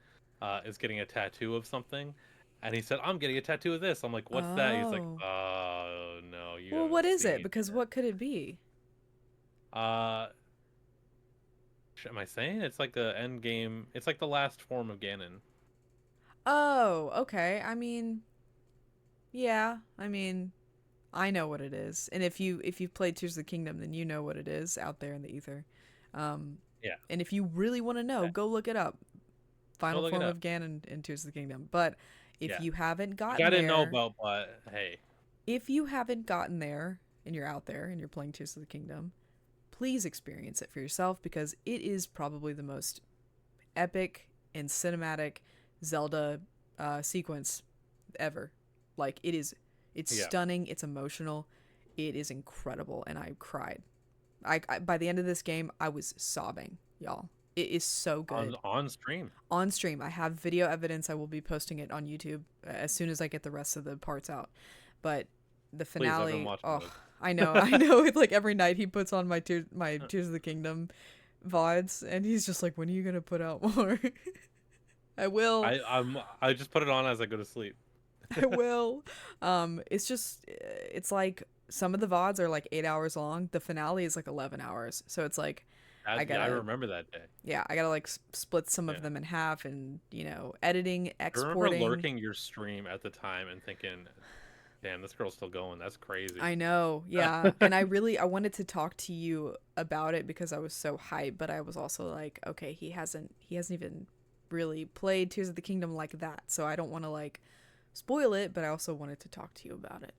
is getting a tattoo of something, and he said, "I'm getting a tattoo of this." I'm like, "What's that?" He's like, Oh. "Oh no, you Well, haven't what is it? seen Because it." what could it be? Uh, am I saying it's like the end game? It's like the last form of Ganon. Oh, okay. I mean, yeah. I mean, I know what it is. And if you've played Tears of the Kingdom, then you know what it is out there in the ether. Um, Yeah, and if you really want to know, yeah. go look it up. Go Final look it form up. of Ganon in Tears of the Kingdom. But if Yeah, you haven't which gotten I didn't know there, about, but hey, if you haven't gotten there and you're out there and you're playing Tears of the Kingdom, please experience it for yourself, because it is probably the most epic and cinematic Zelda sequence ever. Like, it is It's Yeah. stunning. It's emotional. It is incredible, and I cried. I by the end of this game, I was sobbing, y'all. It is so On good. on stream. On stream, I have video evidence. I will be posting it on YouTube as soon as I get the rest of the parts out. But the Please, I've been finale, watching oh, those. I know. It's like every night he puts on my Tears of the Kingdom VODs, and he's just like, "When are you gonna put out more?" I will. I just put it on as I go to sleep. I will. It's just it's like some of the VODs are like 8 hours long. The finale is like 11 hours, so it's like I Yeah, I gotta remember that day. I gotta like split some of Yeah. them in half, and editing, I remember exporting. lurking your stream at the time and thinking, "Damn, this girl's still going. That's crazy." I know, yeah. And I wanted to talk to you about it because I was so hyped, but I was also like, okay, he hasn't even really played Tears of the Kingdom like that, so I don't want to like spoil it, but I also wanted to talk to you about it.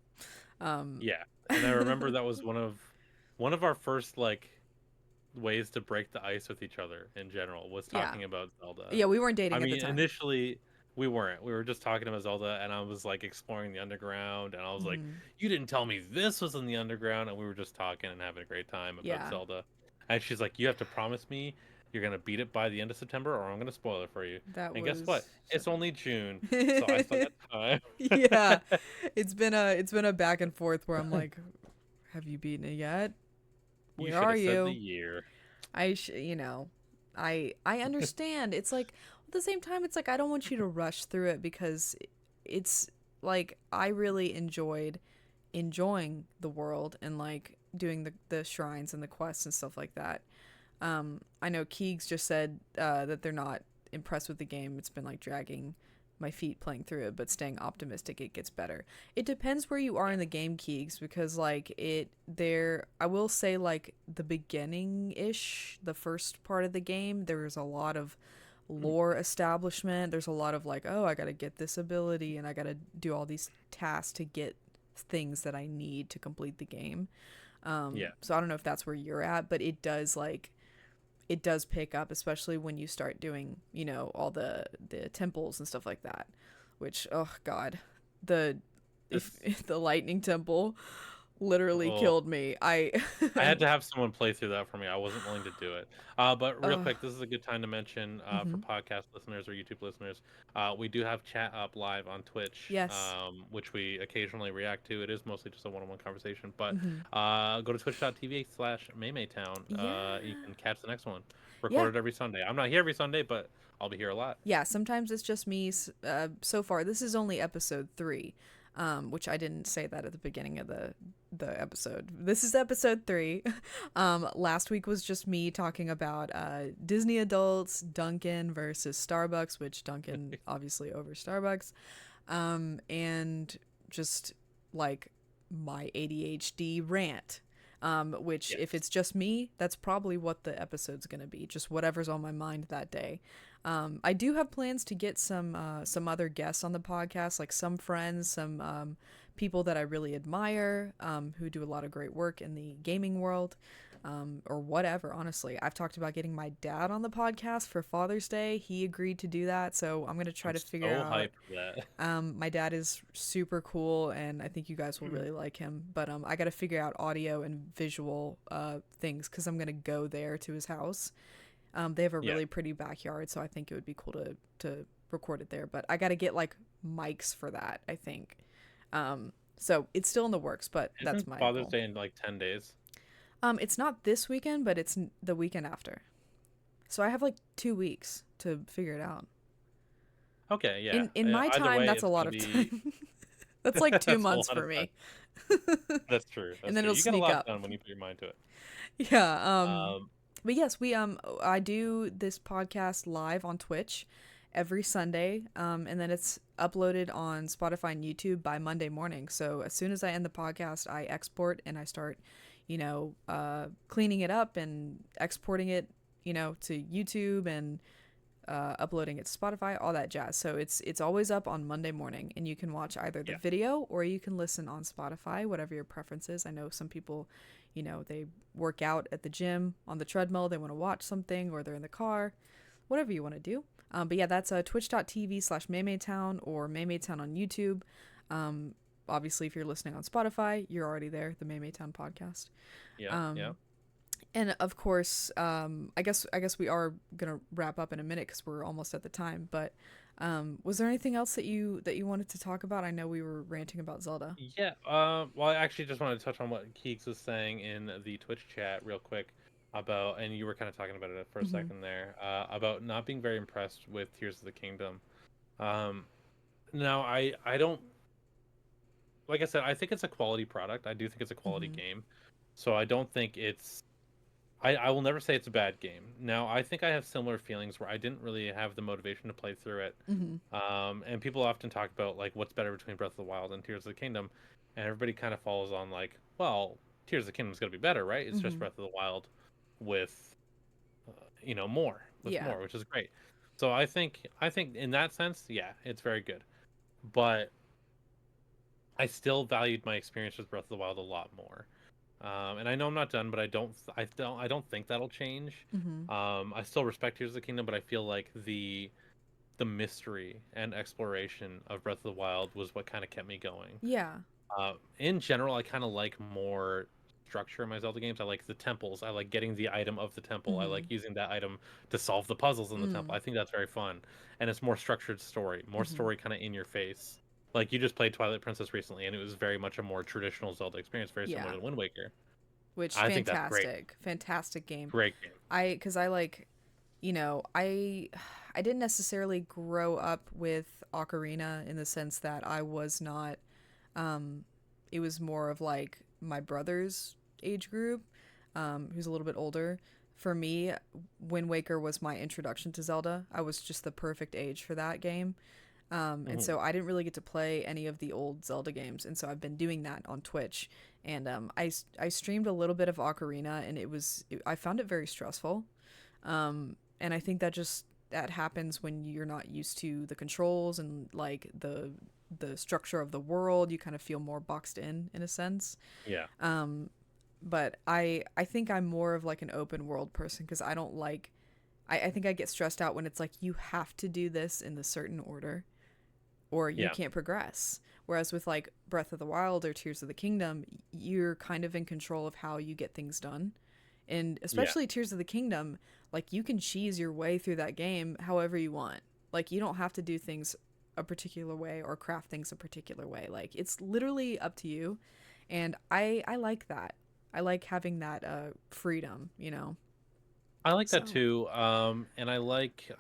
Um, Yeah, and I remember that was one of our first like ways to break the ice with each other in general was yeah, talking about Zelda. yeah. We weren't I dating at the mean, time. initially we weren't. We were just talking about Zelda, and I was like exploring the underground, and I was like, Hmm. "You didn't tell me this was in the underground," and we were just talking and having a great time about Yeah, Zelda. And she's like, "You have to promise me you're gonna beat it by the end of September, or I'm gonna spoil it for you." that And guess what? was It's only September. June, so I still got time. Yeah, it's been a back and forth where I'm like, have you beaten it yet? You Where should are have said the you? year. I understand. It's like at the same time, it's like I don't want you to rush through it because it's like I really enjoying the world and like doing the shrines and the quests and stuff like that. I know Keegs just said that they're not impressed with the game. It's been like dragging my feet playing through it, but staying optimistic it gets better. It depends where you are Yeah. in the game, Keegs, because like it there I will say like the beginning ish, the first part of the game, there's a lot of lore establishment. There's a lot of like, oh, I gotta get this ability and I gotta do all these tasks to get things that I need to complete the game. Yeah. So I don't know if that's where you're at, but it does pick up, especially when you start doing, all the temples and stuff like that. Which, oh god, the if, This. if the lightning temple literally Oh, killed me. I I had to have someone play through that for me. I wasn't willing to do it. But real uh quick, this is a good time to mention for mm-hmm. podcast listeners or YouTube listeners, we do have chat up live on Twitch, Yes. which we occasionally react to. It is mostly just a one-on-one conversation, but Mm-hmm. go to twitch.tv/MaeMaeTown. You Yeah. can catch the next one. Yeah. Recorded every Sunday. I'm not here every Sunday, but I'll be here a lot. Yeah, sometimes it's just me. So far, this is only episode 3, which I didn't say that at the beginning of the episode. This is episode 3. Last week was just me talking about Disney adults, Duncan versus Starbucks, which Duncan obviously over Starbucks, and just like my ADHD rant. Which if Yes. it's just me, that's probably what the episode's gonna be. Just whatever's on my mind that day. I do have plans to get some other guests on the podcast, like some friends, some people that I really admire, who do a lot of great work in the gaming world, or whatever. Honestly, I've talked about getting my dad on the podcast for Father's Day. He agreed to do that, so I'm gonna try I'm to figure so out. hyped for that. My dad is super cool, and I think you guys will really like him. But I got to figure out audio and visual things because I'm gonna go there to his house. They have a Yeah. really pretty backyard, so I think it would be cool to record it there. But I got to get like mics for that, I think. So it's still in the works, but that's Isn't my Father's goal. Day in like 10 days? It's not this weekend, but it's the weekend after. So I have like 2 weeks to figure it out. Okay, yeah. In my Either time, way, that's a it's lot gonna of be time. That's like two that's a months lot of for time. me. That's true. And That's then true. it'll You get a sneak lot up. done when you put your mind to it. Yeah. Um, But yes, I do this podcast live on Twitch every Sunday. And then it's uploaded on Spotify and YouTube by Monday morning. So as soon as I end the podcast, I export and I start, cleaning it up and exporting it, to YouTube and uploading it to Spotify, all that jazz. So it's always up on Monday morning, and you can watch either the yeah. video or you can listen on Spotify, whatever your preference is. I know some people, they work out at the gym on the treadmill, they want to watch something, or they're in the car, whatever you want to do. But yeah, that's twitch.tv/MaeMaeTown or MaeMaeTown on YouTube. Obviously, if you're listening on Spotify, you're already there, the MaeMaeTown podcast. Yeah, yeah. Um, and of course, I guess we are gonna wrap up in a minute because we're almost at the time. But was there anything else that you wanted to talk about? I know we were ranting about Zelda. Yeah. Well, I actually just wanted to touch on what Keeks was saying in the Twitch chat real quick about, and you were kind of talking about it for a Mm-hmm. second there, about not being very impressed with Tears of the Kingdom. Um, Now, I don't, like I said, I think it's a quality product. I do think it's a quality Mm-hmm. game. So I don't think I will never say it's a bad game. Now, I think I have similar feelings where I didn't really have the motivation to play through it. Mm-hmm. And people often talk about like what's better between Breath of the Wild and Tears of the Kingdom, and everybody kind of falls on like, well, Tears of the Kingdom is going to be better, right? It's just Mm-hmm. Breath of the Wild with, more with Yeah. more, which is great. So I think in that sense, yeah, it's very good. But I still valued my experience with Breath of the Wild a lot more. And I know I'm not done, but I don't think that'll change. Mm-hmm. I still respect Tears of the Kingdom, but I feel like the mystery and exploration of Breath of the Wild was what kind of kept me going. Yeah. In general, I kind of like more structure in my Zelda games. I like the temples. I like getting the item of the temple. I Mm-hmm. like using that item to solve the puzzles in the temple. Mm. I think that's very fun, and it's more structured story, more Mm-hmm. story kind of in your face. Like you just played Twilight Princess recently, and it was very much a more traditional Zelda experience, very similar Yeah. to Wind Waker. Which I think that's great. fantastic game. Great game. Because I like, I didn't necessarily grow up with Ocarina in the sense that I was not, um, it was more of like my brother's age group, who's a little bit older. For me, Wind Waker was my introduction to Zelda. I was just the perfect age for that game. And Hmm. so I didn't really get to play any of the old Zelda games, and so I've been doing that on Twitch. And I streamed a little bit of Ocarina, and I found it very stressful. And I think that happens when you're not used to the controls and like the structure of the world. You kind of feel more boxed in a sense. Yeah. But I think I'm more of like an open world person because I don't like. I think I get stressed out when it's like you have to do this in the certain order or you Yeah. can't progress. Whereas with like Breath of the Wild or Tears of the Kingdom, you're kind of in control of how you get things done. And Yeah. especially Tears of the Kingdom, like you can cheese your way through that game however you want. Like you don't have to do things a particular way or craft things a particular way. Like it's literally up to you. And I like that. I like having that freedom. I like that So, too. And I like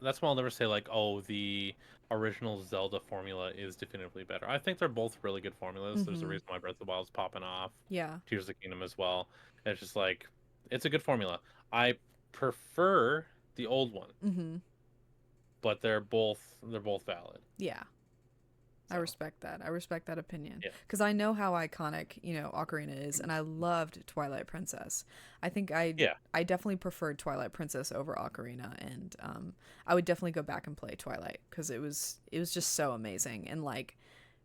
that's why I'll never say like, oh, the original Zelda formula is definitively better. I think they're both really good formulas. There's a mhm. reason why Breath of the Wild's popping off, Yeah. Tears of the Kingdom as well. It's just like it's a good formula. I prefer the old one, Mhm. but they're both valid. Yeah. I So respect that. I respect that opinion yeah, because I know how iconic Ocarina is, and I loved Twilight Princess. I think I yeah, I definitely preferred Twilight Princess over Ocarina, and I would definitely go back and play Twilight because it was just so amazing and like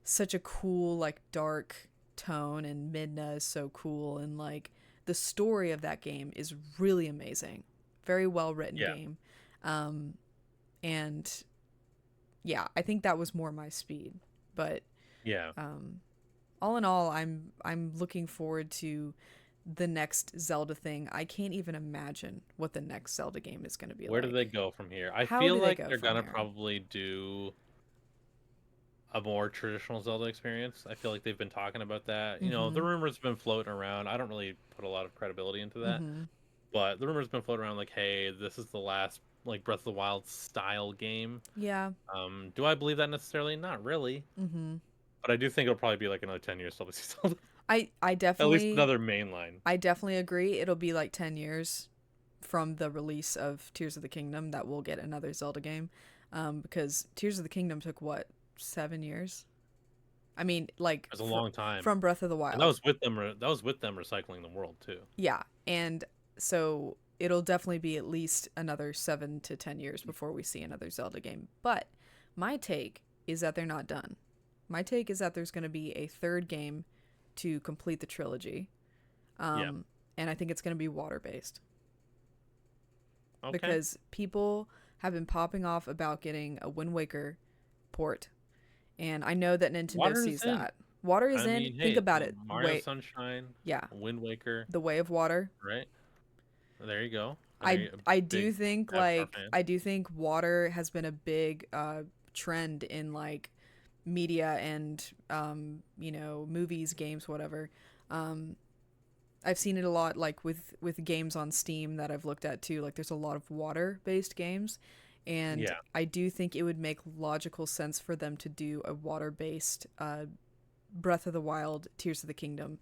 such a cool like dark tone, and Midna is so cool, and like the story of that game is really amazing, very well written yeah, game, um, and yeah, I think that was more my speed, but yeah. um, all in all, I'm looking forward to the next Zelda thing. I can't even imagine what the next Zelda game is going to be Where do they like. go from here? I How feel do they like go they're from gonna here? probably do a more traditional Zelda experience. I feel like they've been talking about that. The Mm-hmm. rumors have been floating around. I don't really put a lot of credibility into that, Mm-hmm. but the rumors have been floating around like, hey, this is the last like Breath of the Wild style game. Yeah. Do I believe that necessarily? Not really, Mm-hmm. but I do think it'll probably be like another 10 years till we see Zelda. I At least definitely another mainline. I definitely agree. It'll be like 10 years from the release of Tears of the Kingdom that we'll get another Zelda game, because Tears of the Kingdom took what 7 years. I mean, like It's a long time, from Breath of the and that Wild. was with them. That was with them recycling the world too. Yeah, and so it'll definitely be at least another 7 to 10 years before we see another Zelda game. But my take is that they're not done. My take is that there's going to be a third game to complete the trilogy, Yeah. um, and I think it's going to be water based Okay. because people have been popping off about getting a Wind Waker port, And I know that Nintendo Water is sees in. that. Water is I in. mean, Think hey, about it. Mario Wait, Sunshine, yeah, Wind Waker, the way of water. right? There you go. I know I you're a I do big think Avatar fan. water has been a big trend in like media and movies, games, whatever. Um, I've seen it a lot like with games on Steam that I've looked at too. Like there's a lot of water based games, and Yeah. I do think it would make logical sense for them to do a water based Breath of the Wild, Tears of the Kingdom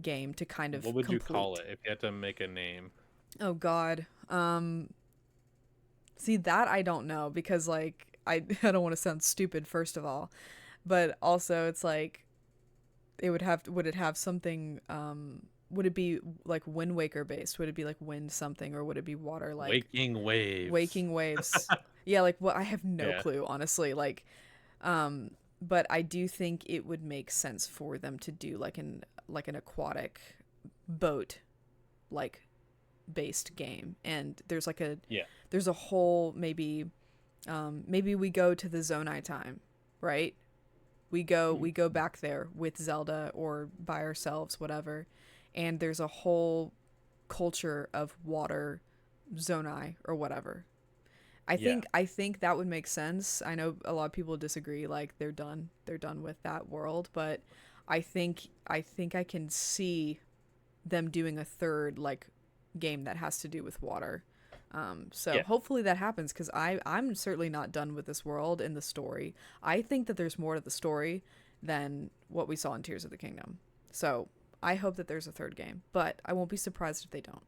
game to kind of What would you call complete. it if you had to make a name? Oh God. See that I don't know because like I don't want to sound stupid first of all, but also it's like would it have something would it be like Wind Waker based? Would it be like wind something or would it be water like Waking Waves. Waking Waves? Yeah, like what I have no Yeah. clue honestly. Like um but I do think it would make sense for them to do like an aquatic boat like based game and Yeah. there's a whole maybe we go to the Zonai time, right? Mhm. We go back there with Zelda or by ourselves, whatever. And there's a whole culture of water Zonai or whatever. Yeah. I think that would make sense. I know a lot of people disagree, like they're done. They're done with that world, but I think I can see them doing a third like game that has to do with water. So Yeah. hopefully that happens because I'm certainly not done with this world and the story. I think that there's more to the story than what we saw in Tears of the Kingdom. So I hope that there's a third game, but I won't be surprised if they don't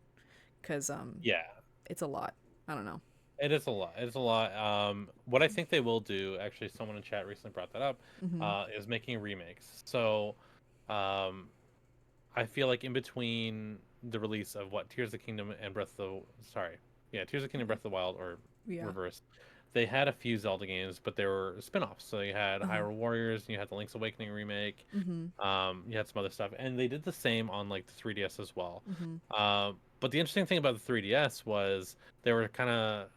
because Yeah. it's a lot. I don't know. It is a lot. It's a lot. What I think they will do, actually, someone in chat recently brought that up, Mm-hmm. is making remakes. So, um, I feel like in between the release of what Tears of the Kingdom and Tears of the Kingdom, Breath of the Wild, or Yeah. reverse, they had a few Zelda games, but they were spin-offs. So you had Uh huh. Hyrule Warriors, and you had the Link's Awakening remake. Mm-hmm. You had some other stuff, and they did the same on like the 3DS as well. Mm-hmm. But the interesting thing about the 3DS was they were kind of,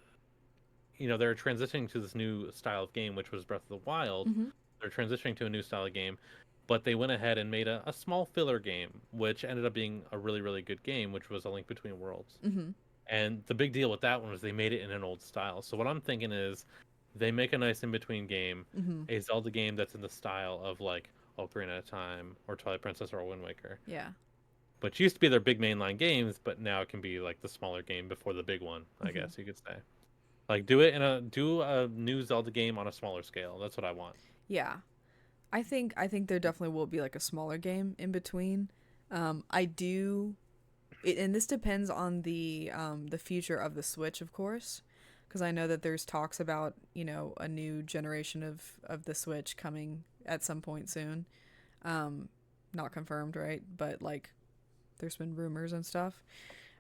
they're transitioning to this new style of game, which was Breath of the Wild. Mm-hmm. They're transitioning to a new style of game, but they went ahead and made a small filler game, which ended up being a really, really good game, which was A Link Between Worlds. Mm-hmm. And the big deal with that one was they made it in an old style. So what I'm thinking is they make a nice in between game, Mm-hmm. a Zelda game that's in the style of like Ocarina of Time or Twilight Princess or Wind Waker, Yeah. which used to be their big mainline games, but now it can be like the smaller game before the big one, I Mm-hmm. guess you could say. Like do a new Zelda game on a smaller scale. That's what I want. Yeah. I think there definitely will be like a smaller game in between. I do and this depends on the future of the Switch, of course, because I know that there's talks about a new generation of the Switch coming at some point soon. Um, Not confirmed, right? But like, there's been rumors and stuff.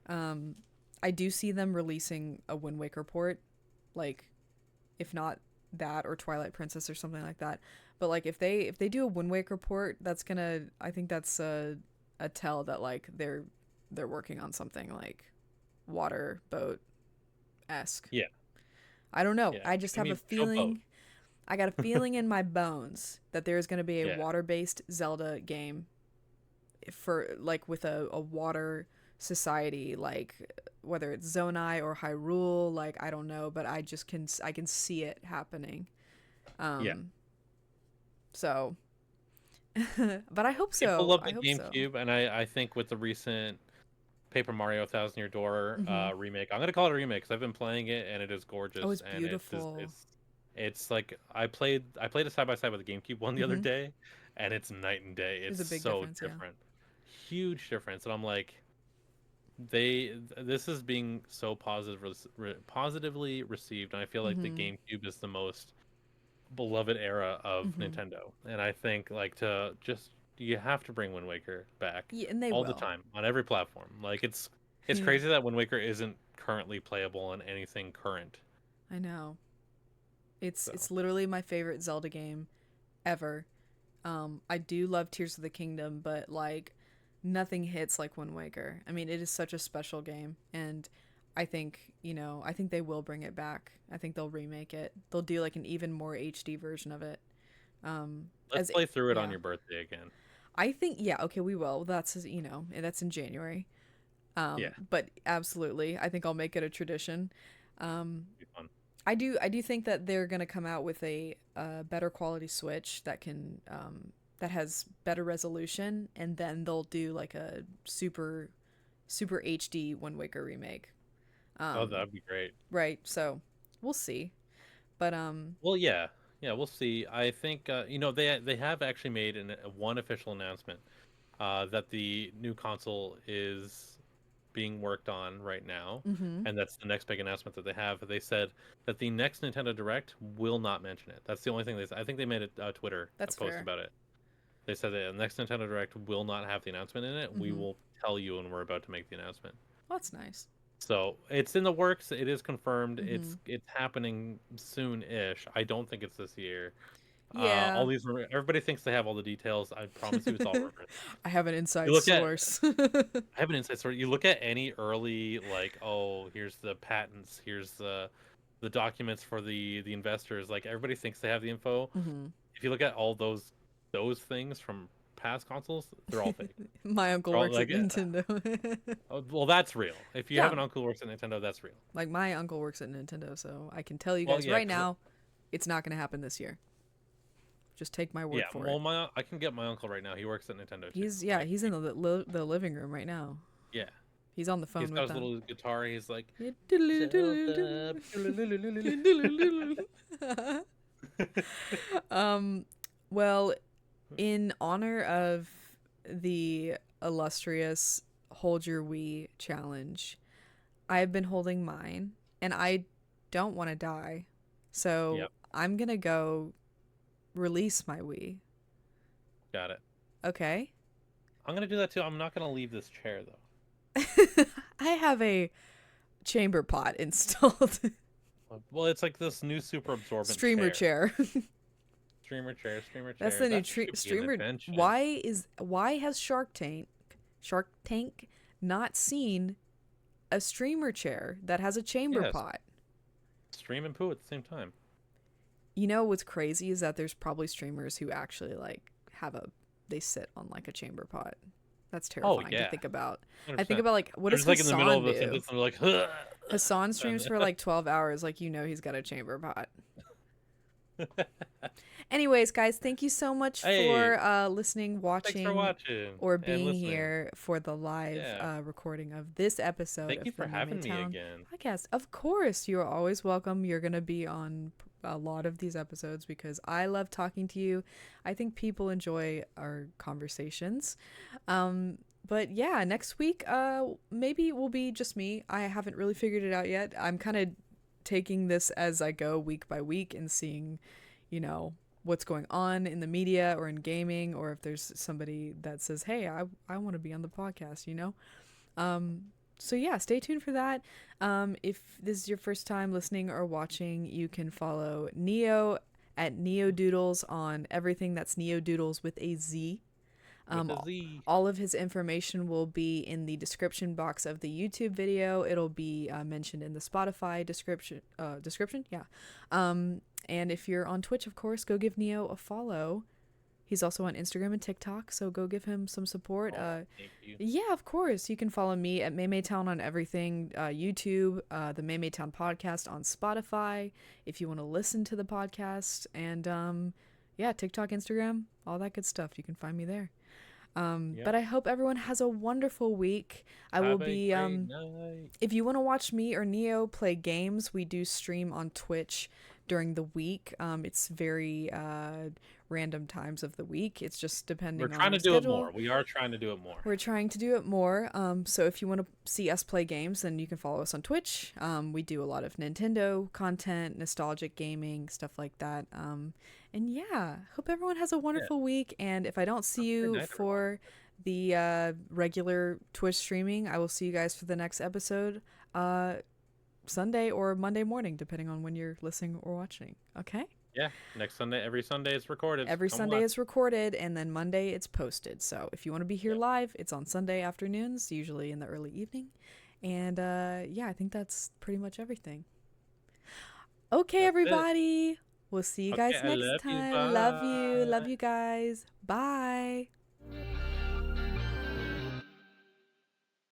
Um, I do see them releasing a Wind Waker port, like if not that or Twilight Princess or something like that. But like if they do a Wind Waker port, that's gonna I think that's a tell that like they're working on something like water boat esque. Yeah, I don't know. yeah. I just I have a mean, show both. feeling. I got a feeling in my bones that there's gonna be a Yeah, water based Zelda game for like with a water society like whether it's Zonai or Hyrule like I don't know but I can see it happening yeah. um so but People love I the hope so. GameCube, and I think with the recent Paper Mario Thousand Year Door Mm-hmm. remake, I'm gonna call it a remake because I've been playing it and it is Oh, gorgeous, it's and beautiful. it's like I played it side by side with the GameCube one the other Mm-hmm. day, and it's night and day. There's It's a big so difference, yeah. different, huge difference, and I'm like, this is being so positively received, and I feel like the Mm-hmm. GameCube is the most beloved era of Mm-hmm. Nintendo. And I think like to just you have to bring Wind Waker back Yeah, and they all the will. time on every platform. Like it's Yeah, crazy that Wind Waker isn't currently playable on anything current. I know. So It's literally my favorite Zelda game ever. I do love Tears of the Kingdom, but like nothing hits like Wind Waker. I mean, it is such a special game, and I think they will bring it back. I think they'll remake it. They'll do like an even more HD version of it. Let's As play through it on yeah, your birthday again. I think yeah. Okay, we will. That's that's in January. Yeah, But absolutely, I think I'll make it a tradition. Um, it'd be fun. I do think that they're gonna come out with a better quality Switch that can that has better resolution, and then they'll do like a super HD Wind Waker remake. Oh, Um, that'd be great. right. So we'll see. But Well, yeah, yeah, we'll see. I think they have actually made one official announcement that the new console is being worked on right now, mm-hmm, and that's the next big announcement that they have. They said that the next Nintendo Direct will not mention it. That's the only thing they said. I think they made a Twitter that's post fair. about it. They said that the next Nintendo Direct will not have the announcement in it. We Mm-hmm. will tell you when we're about to make the announcement. Well, that's nice. So it's in the works. It is confirmed. Mm-hmm. It's happening soon-ish. I don't think it's this year. Yeah. All these everybody thinks they have all the details. I promise you, it's all rumors. I have an You inside look at source. I have an inside story. You look at any early like, oh, here's the patents, here's the documents for the investors. Like everybody thinks they have the info. Mm-hmm. If you look at all those things from past consoles, they're all fake. My uncle They're all works at like, Nintendo. oh, well, that's real. If you have Yeah, an uncle who works at Nintendo, that's real. like my uncle works at Nintendo, so I can tell you Well, guys yeah, right because now, it's not going to happen this year. Just take my yeah, word for well, it. my I can get my uncle right now. He works at Nintendo too. He's yeah, Like, he's in the living room right now. yeah, He's on the he's phone got with his them. little guitar. He's like, Yeah. Zelda. um, well, in honor of the illustrious Hold Your Wii challenge, I've been holding mine, and I don't want to die, so Yep, I'm gonna go release my Wii. got it. Okay. I'm gonna do that too. I'm not gonna leave this chair though. I have a chamber pot installed. Well, it's like this new super absorbent Streamer chair. chair. Streamer chair, streamer That's chair. the new That should be an streamer. invention. Why has Shark Tank not seen a streamer chair that has a chamber Yes, pot? stream and poo at the same time. You know what's crazy is that there's probably streamers who actually like they sit on like a chamber pot. That's Oh terrifying to yeah, think about. I think 100%. about like what They're does just like in the middle Hassan of a do? sentence and they're like, "Huh," Hassan streams and for like 12 hours, like he's got a chamber pot. Anyways, guys, thank you so much hey, for listening, thanks for watching, watching or and being listening. here for the live Yeah, recording of this episode thank of you the for having me MaeMaeTown again. podcast. Of course, you're always welcome. You're going to be on a lot of these episodes because I love talking to you. I think people enjoy our conversations. But yeah, next week, maybe it will be just me. I haven't really figured it out yet. I'm kind of taking this as I go week by week and seeing, what's going on in the media or in gaming, or if there's somebody that says, hey, I want to be on the podcast. So yeah, stay tuned for that. If this is your first time listening or watching, you can follow Neo at Neodoodlez on everything. That's Neodoodlez with a Z. With Um, a Z. all of his information will be in the description box of the YouTube video. It'll be mentioned in the Spotify description. Yeah. And if you're on Twitch, of course, go give Neo a follow. He's also on Instagram and TikTok, so go give him some support. Oh, thank you. Yeah, of course. You can follow me at MaeMaeTown on everything, YouTube, the MaeMaeTown podcast on Spotify, if you want to listen to the podcast, and yeah, TikTok, Instagram, all that good stuff. You can find me there. Yep. But I hope everyone has a wonderful week. I will Have a be, great night. if you want to watch me or Neo play games, we do stream on Twitch during the week. It's very random times of the week. It's just We're depending on trying our to do it schedule. more. We are trying to do it more. We're trying to do it more. So if you want to see us play games, then you can follow us on Twitch. We do a lot of Nintendo content, nostalgic gaming, stuff like that. And yeah, hope everyone has a wonderful week. And if I don't see Good you night, everyone. for the regular Twitch streaming, I will see you guys for the next episode Sunday or Monday morning, depending on when you're listening or watching. Okay? Yeah, next Sunday, every Sunday it's recorded. Every Come Sunday watch. is recorded, and then Monday it's posted. So if you want to be here Yep. live, it's on Sunday afternoons, usually in the early evening. And yeah, I think that's pretty much everything. Okay, That's it. everybody. We'll see you Okay, guys I next love you. time. Love you. Love Bye. you guys. Bye.